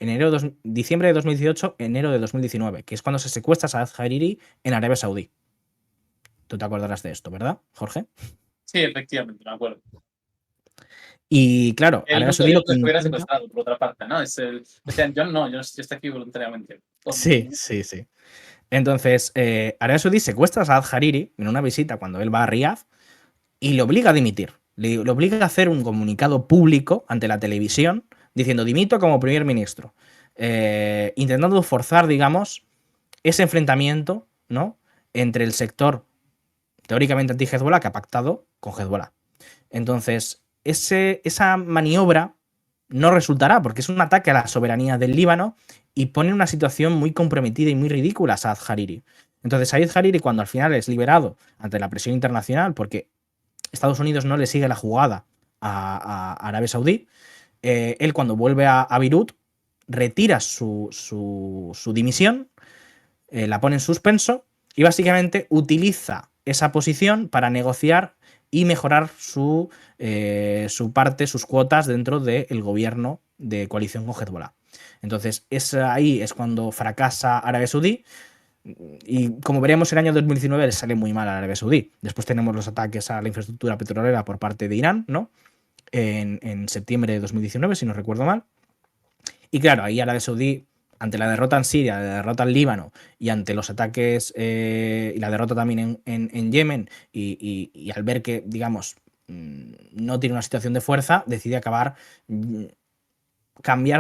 diciembre de 2018, enero de 2019, que es cuando se secuestra a Saad Hariri en Arabia Saudí. Tú te acordarás de esto, ¿verdad, Jorge? Sí, efectivamente, me acuerdo. Y claro, Él Arabia nunca Saudí dijo lo que que estuviera intenta... secuestrado, por otra parte, ¿no? Decían, yo estoy aquí voluntariamente. Sí. Entonces, Arabia Saudí secuestra a Saad Hariri en una visita cuando él va a Riad y le obliga a dimitir. Le obliga a hacer un comunicado público ante la televisión diciendo dimito como primer ministro. Intentando forzar, digamos, ese enfrentamiento, ¿no? Entre el sector teóricamente anti-Hezbollah que ha pactado con Hezbollah. Entonces, esa maniobra no resultará porque es un ataque a la soberanía del Líbano y pone en una situación muy comprometida y muy ridícula a Saad Hariri. Entonces, Saad Hariri, cuando al final es liberado ante la presión internacional, porque Estados Unidos no le sigue la jugada a Arabia Saudí, él cuando vuelve a Beirut retira su dimisión, la pone en suspenso y básicamente utiliza esa posición para negociar y mejorar su parte, sus cuotas dentro del gobierno de coalición con Hezbollah. Entonces, ahí es cuando fracasa Arabia Saudí. Y como veremos, el año 2019 le sale muy mal a Arabia Saudí. Después tenemos los ataques a la infraestructura petrolera por parte de Irán, ¿no? En septiembre de 2019, si no recuerdo mal. Y claro, ahí Arabia Saudí ante la derrota en Siria, la derrota en Líbano y ante los ataques y la derrota también en Yemen y al ver que, digamos, no tiene una situación de fuerza, decide cambiar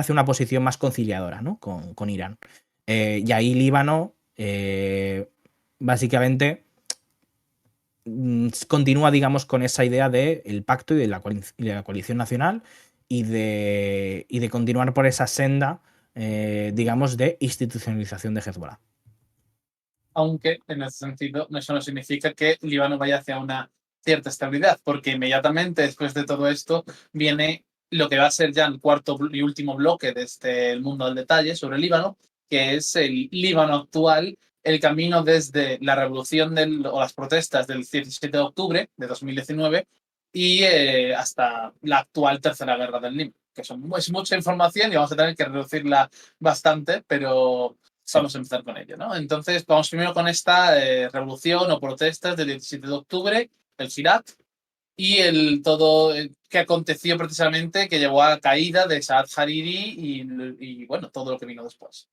hacia una posición más conciliadora, ¿no? con Irán. Y ahí Líbano básicamente continúa, digamos, con esa idea del pacto y de la coalición nacional y de continuar por esa senda, digamos, de institucionalización de Hezbollah. Aunque en ese sentido eso no significa que Líbano vaya hacia una cierta estabilidad, porque inmediatamente después de todo esto viene lo que va a ser ya el cuarto y último bloque de El Mundo al Detalle sobre Líbano, que es el Líbano actual, el camino desde la revolución o las protestas del 17 de octubre de 2019 y hasta la actual tercera guerra del Líbano, que es mucha información y vamos a tener que reducirla bastante, pero vamos a empezar con ello, ¿no? Entonces, vamos primero con esta revolución o protestas del 17 de octubre, el Firat, y todo que aconteció precisamente que llevó a la caída de Saad Hariri y, bueno, todo lo que vino después.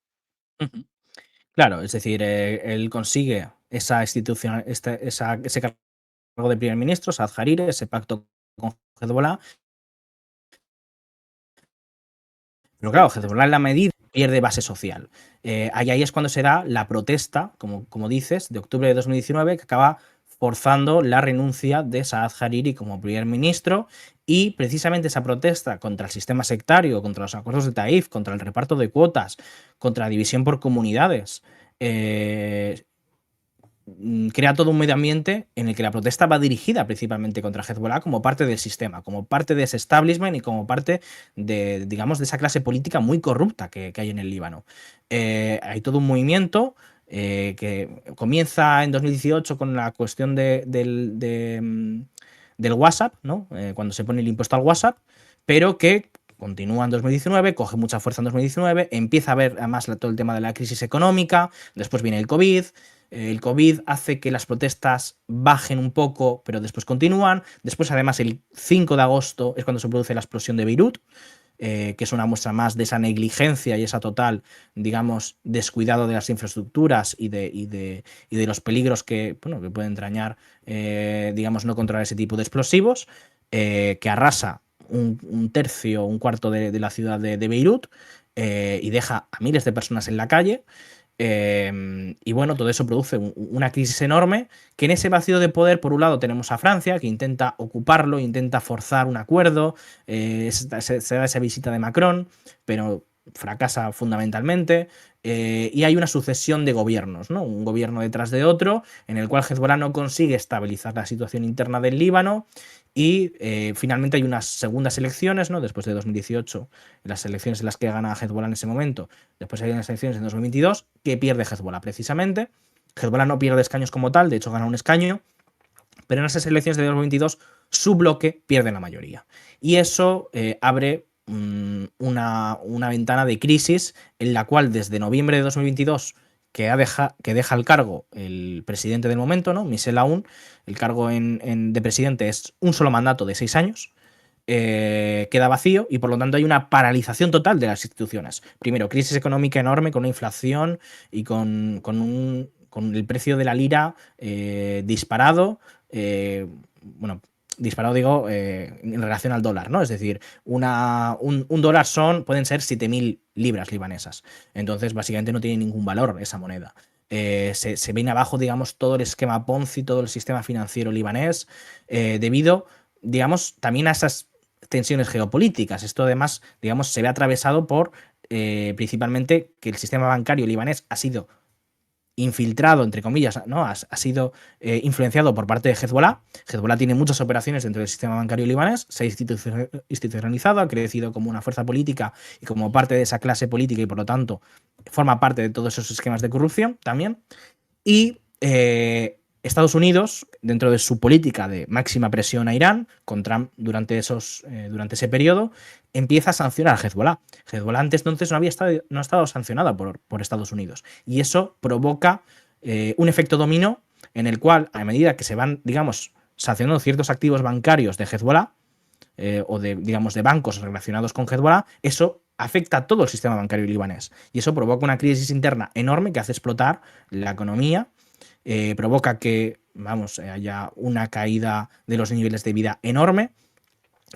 Claro, es decir, él consigue esa institución, ese cargo de primer ministro, Saad Hariri, ese pacto con Hezbollah. Pero claro, Hezbollah en la medida pierde base social. Ahí es cuando se da la protesta, como dices, de octubre de 2019, que acaba forzando la renuncia de Saad Hariri como primer ministro, y precisamente esa protesta contra el sistema sectario, contra los acuerdos de Taif, contra el reparto de cuotas, contra la división por comunidades, crea todo un medio ambiente en el que la protesta va dirigida principalmente contra Hezbollah como parte del sistema, como parte de ese establishment y como parte de, digamos, de esa clase política muy corrupta que hay en el Líbano. Hay todo un movimiento que comienza en 2018 con la cuestión del WhatsApp, ¿no? Cuando se pone el impuesto al WhatsApp, pero que continúa en 2019, coge mucha fuerza en 2019, empieza a ver además todo el tema de la crisis económica, después viene el COVID. El COVID hace que las protestas bajen un poco, pero después continúan. Después, además, el 5 de agosto es cuando se produce la explosión de Beirut, que es una muestra más de esa negligencia y esa total, digamos, descuidado de las infraestructuras y de los peligros que puede entrañar, digamos, no controlar ese tipo de explosivos, que arrasa un tercio, un cuarto de la ciudad de Beirut, y deja a miles de personas en la calle. Y bueno, todo eso produce una crisis enorme, que en ese vacío de poder, por un lado, tenemos a Francia, que intenta ocuparlo, intenta forzar un acuerdo, se da esa visita de Macron, pero fracasa fundamentalmente, y hay una sucesión de gobiernos, ¿no? Un gobierno detrás de otro, en el cual Hezbollah no consigue estabilizar la situación interna del Líbano, y finalmente hay unas segundas elecciones, ¿no? Después de 2018, las elecciones en las que gana Hezbollah en ese momento. Después hay unas elecciones en 2022 que pierde Hezbollah precisamente. Hezbollah no pierde escaños como tal, de hecho gana un escaño, pero en esas elecciones de 2022 su bloque pierde la mayoría. Y eso abre una ventana de crisis en la cual desde noviembre de 2022 que deja el cargo el presidente del momento, ¿no? Michel Aoun, el cargo de presidente es un solo mandato de 6 años, queda vacío y por lo tanto hay una paralización total de las instituciones. Primero, crisis económica enorme con una inflación y con el precio de la lira disparado. Bueno, disparado digo en relación al dólar, ¿no? Es decir, un dólar pueden ser 7.000 libras libanesas. Entonces, básicamente no tiene ningún valor esa moneda. Se viene abajo, digamos, todo el esquema Ponzi, todo el sistema financiero libanés, debido, digamos, también a esas tensiones geopolíticas. Esto además, digamos, se ve atravesado por principalmente que el sistema bancario libanés ha sido infiltrado, entre comillas, ¿no? Ha sido influenciado por parte de Hezbollah. Hezbollah tiene muchas operaciones dentro del sistema bancario libanés, se ha institucionalizado, ha crecido como una fuerza política y como parte de esa clase política y por lo tanto forma parte de todos esos esquemas de corrupción también. Y Estados Unidos, dentro de su política de máxima presión a Irán, con Trump durante ese periodo, empieza a sancionar a Hezbollah. Hezbollah antes entonces no ha estado sancionada por Estados Unidos. Y eso provoca un efecto dominó en el cual, a medida que se van, digamos, sancionando ciertos activos bancarios de Hezbollah, o de, digamos, de bancos relacionados con Hezbollah, eso afecta a todo el sistema bancario libanés. Y eso provoca una crisis interna enorme que hace explotar la economía, provoca que, vamos, haya una caída de los niveles de vida enorme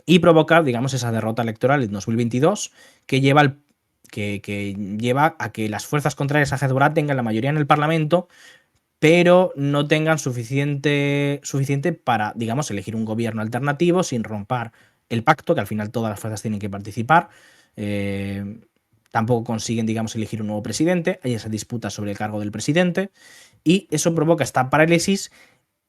y provoca, digamos, esa derrota electoral en 2022 que que lleva a que las fuerzas contrarias a Hezbollah tengan la mayoría en el Parlamento, pero no tengan suficiente para, digamos, elegir un gobierno alternativo sin romper el pacto, que al final todas las fuerzas tienen que participar. Eh, Tampoco consiguen, digamos, elegir un nuevo presidente. Hay esa disputa sobre el cargo del presidente y eso provoca esta parálisis.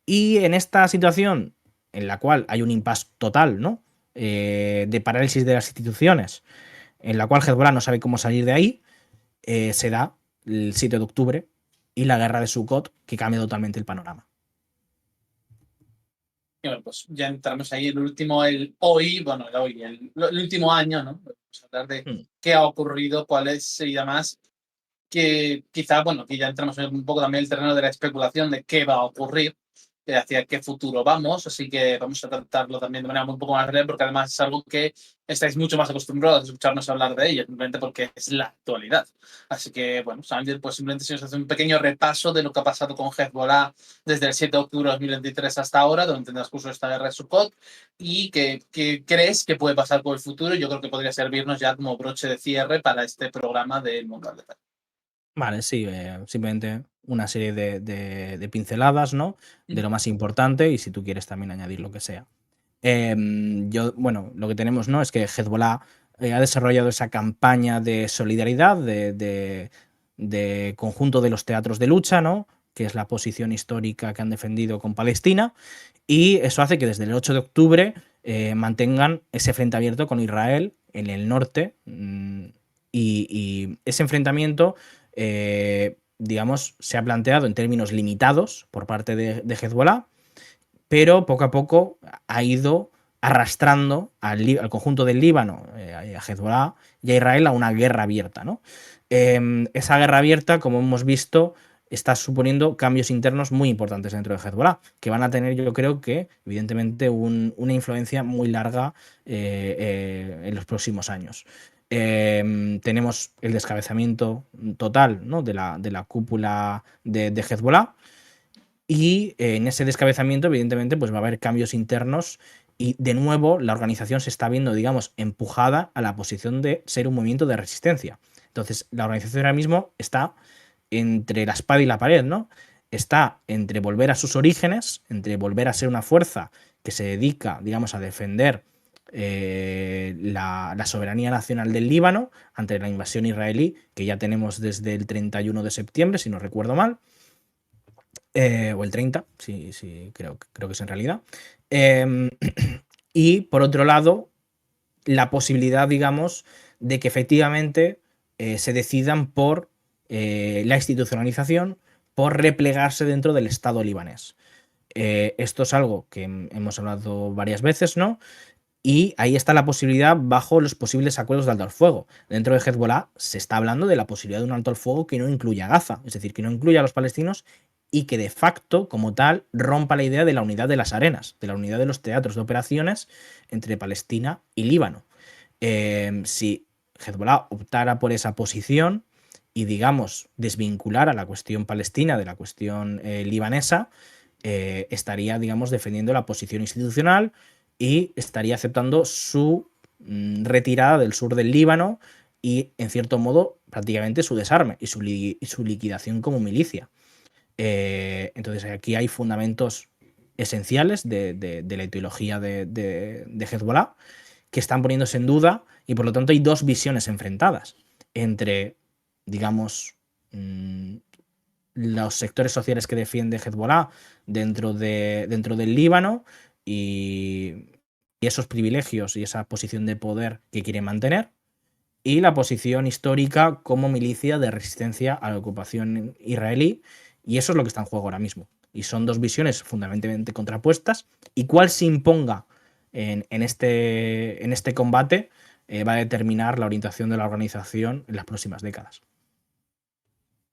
Y en esta situación en la cual hay un impasse total, ¿no? De parálisis de las instituciones, en la cual Hezbollah no sabe cómo salir de ahí, se da el 7 de octubre y la guerra de Sukkot, que cambia totalmente el panorama. Y bueno, pues ya entramos ahí el último, el último año, ¿no? Vamos a hablar de qué ha ocurrido, cuáles y demás, que quizá, bueno, aquí ya entramos un poco también en el terreno de la especulación de qué va a ocurrir, hacia qué futuro vamos, así que vamos a tratarlo también de manera un poco más breve, porque además es algo que estáis mucho más acostumbrados a escucharnos hablar de ello, simplemente porque es la actualidad. Así que, bueno, Samuel, pues simplemente si nos hace un pequeño repaso de lo que ha pasado con Hezbollah desde el 7 de octubre de 2023 hasta ahora, durante el transcurso de esta guerra de Sukkot, y qué crees que puede pasar por el futuro. Yo creo que podría servirnos ya como broche de cierre para este programa del Mundo al Detalle. Vale, sí, simplemente una serie de pinceladas, ¿no? De lo más importante y si tú quieres también añadir lo que sea. Bueno, lo que tenemos, ¿no? Es que Hezbollah ha desarrollado esa campaña de solidaridad, de conjunto de los teatros de lucha, ¿no? Que es la posición histórica que han defendido con Palestina. Y eso hace que desde el 8 de octubre mantengan ese frente abierto con Israel en el norte. Y ese enfrentamiento, digamos, se ha planteado en términos limitados por parte de Hezbollah, pero poco a poco ha ido arrastrando al conjunto del Líbano, a Hezbollah y a Israel a una guerra abierta, ¿no? Esa guerra abierta, como hemos visto, está suponiendo cambios internos muy importantes dentro de Hezbollah, que van a tener, yo creo que, evidentemente, una influencia muy larga en los próximos años. Tenemos el descabezamiento total, ¿no? de la cúpula de Hezbollah. Y en ese descabezamiento, evidentemente, pues va a haber cambios internos y de nuevo la organización se está viendo, digamos, empujada a la posición de ser un movimiento de resistencia. Entonces, la organización ahora mismo está entre la espada y la pared, ¿no? Está entre volver a sus orígenes, entre volver a ser una fuerza que se dedica, digamos, a defender la soberanía nacional del Líbano ante la invasión israelí, que ya tenemos desde el 31 de septiembre, si no recuerdo mal. O el 30, sí, creo que es en realidad. Y por otro lado, la posibilidad, digamos, de que efectivamente se decidan por la institucionalización, por replegarse dentro del Estado libanés. Esto es algo que hemos hablado varias veces, ¿no? Y ahí está la posibilidad bajo los posibles acuerdos de alto al fuego. Dentro de Hezbollah se está hablando de la posibilidad de un alto al fuego que no incluya a Gaza, es decir, que no incluya a los palestinos y que de facto, como tal, rompa la idea de la unidad de las arenas, de la unidad de los teatros de operaciones entre Palestina y Líbano. Si Hezbollah optara por esa posición y, digamos, desvinculara la cuestión palestina de la cuestión libanesa, estaría, digamos, defendiendo la posición institucional y estaría aceptando su retirada del sur del Líbano y, en cierto modo, prácticamente su desarme y su liquidación como milicia. Entonces, aquí hay fundamentos esenciales de la ideología de Hezbollah que están poniéndose en duda y, por lo tanto, hay dos visiones enfrentadas entre, digamos, los sectores sociales que defiende Hezbollah dentro del Líbano y esos privilegios y esa posición de poder que quiere mantener, y la posición histórica como milicia de resistencia a la ocupación israelí, y eso es lo que está en juego ahora mismo. Y son dos visiones fundamentalmente contrapuestas, y cuál se imponga en este combate va a determinar la orientación de la organización en las próximas décadas.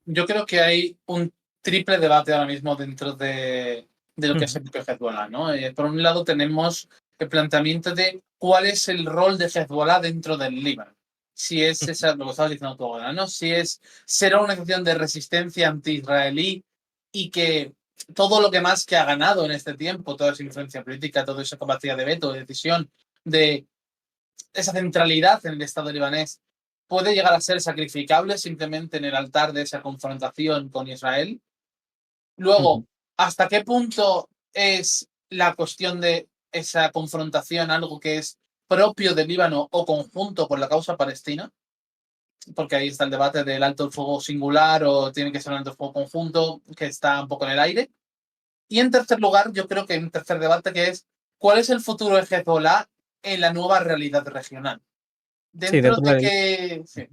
Yo creo que hay un triple debate ahora mismo dentro de lo que es el Hezbollah, ¿no? Por un lado tenemos el planteamiento de cuál es el rol de Hezbollah dentro del Líbano. si es esa, lo que estabas diciendo tú ahora, ¿no? Si es ser una organización de resistencia anti-israelí y que todo lo que más que ha ganado en este tiempo, toda esa influencia política, toda esa capacidad de veto, de decisión, de esa centralidad en el Estado libanés, puede llegar a ser sacrificable simplemente en el altar de esa confrontación con Israel. Luego, ¿hasta qué punto es la cuestión de esa confrontación algo que es propio del Líbano o conjunto con la causa palestina? Porque ahí está el debate del alto el fuego singular o tiene que ser un alto el fuego conjunto, que está un poco en el aire. Y en tercer lugar, yo creo que hay un tercer debate que es ¿cuál es el futuro de Hezbollah en la nueva realidad regional? Sí, Dentro de que... Sí,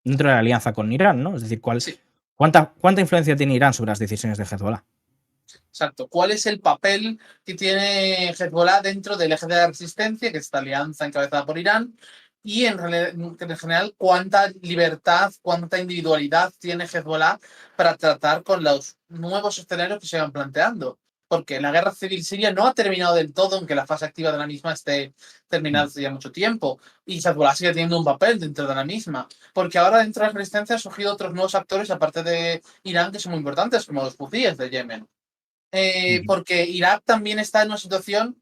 dentro de la alianza con Irán, ¿no? Es decir, sí, ¿cuánta influencia tiene Irán sobre las decisiones de Hezbollah? exacto. ¿Cuál es el papel que tiene Hezbollah dentro del eje de la resistencia, que es esta alianza encabezada por Irán? Y en general, ¿cuánta libertad, cuánta individualidad tiene Hezbollah para tratar con los nuevos escenarios que se van planteando? Porque la guerra civil siria no ha terminado del todo, aunque la fase activa de la misma esté terminada hace ya mucho tiempo. Y Hezbollah sigue teniendo un papel dentro de la misma. Porque ahora dentro de la resistencia han surgido otros nuevos actores, aparte de Irán, que son muy importantes, como los hutíes de Yemen. Porque Irak también está en una situación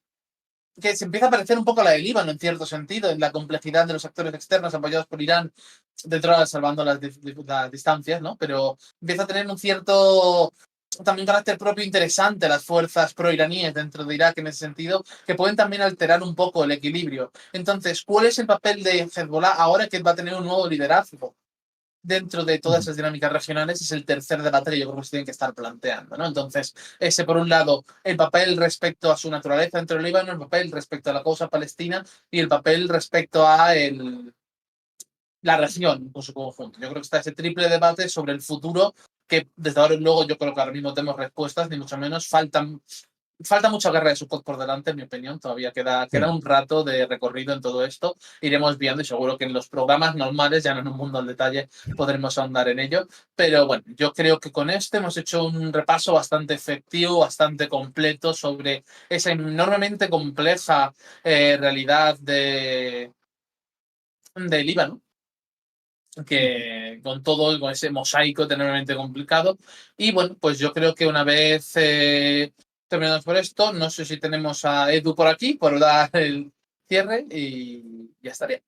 que se empieza a parecer un poco a la del Líbano, en cierto sentido, en la complejidad de los actores externos apoyados por Irán, dentro de salvando las distancias, ¿no? Pero empieza a tener un cierto también carácter propio interesante las fuerzas pro-iraníes dentro de Irak en ese sentido, que pueden también alterar un poco el equilibrio. Entonces, ¿cuál es el papel de Hezbollah ahora que va a tener un nuevo liderazgo dentro de todas esas dinámicas regionales? Es el tercer debate que yo creo que se tienen que estar planteando, ¿no? Entonces, ese por un lado, el papel respecto a su naturaleza dentro del Líbano, el papel respecto a la causa palestina y el papel respecto a la región en su conjunto. Yo creo que está ese triple debate sobre el futuro que desde ahora y luego yo creo que ahora mismo tenemos respuestas, ni mucho menos. Falta mucha guerra de Sukkot por delante, en mi opinión. Todavía queda Sí. un rato de recorrido en todo esto. Iremos viendo y seguro que en los programas normales, ya no en un mundo al detalle, podremos ahondar en ello. Pero bueno, yo creo que con este hemos hecho un repaso bastante efectivo, bastante completo sobre esa enormemente compleja realidad de Líbano, que con todo, con ese mosaico enormemente complicado. Y bueno, pues yo creo que una vez terminamos por esto, no sé si tenemos a Edu por aquí por dar el cierre y ya estaría.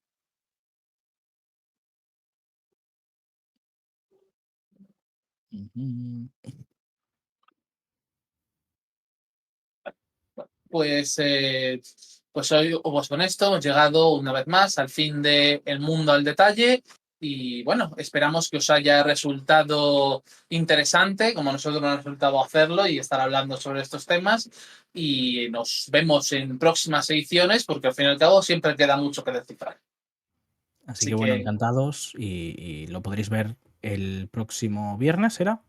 Ujú. Pues hoy, pues con esto hemos llegado una vez más al fin de El Mundo al Detalle y bueno, esperamos que os haya resultado interesante, como a nosotros nos ha resultado hacerlo y estar hablando sobre estos temas y nos vemos en próximas ediciones porque al fin y al cabo siempre queda mucho que descifrar. Así Así que bueno, que encantados y lo podréis ver el próximo viernes, ¿será?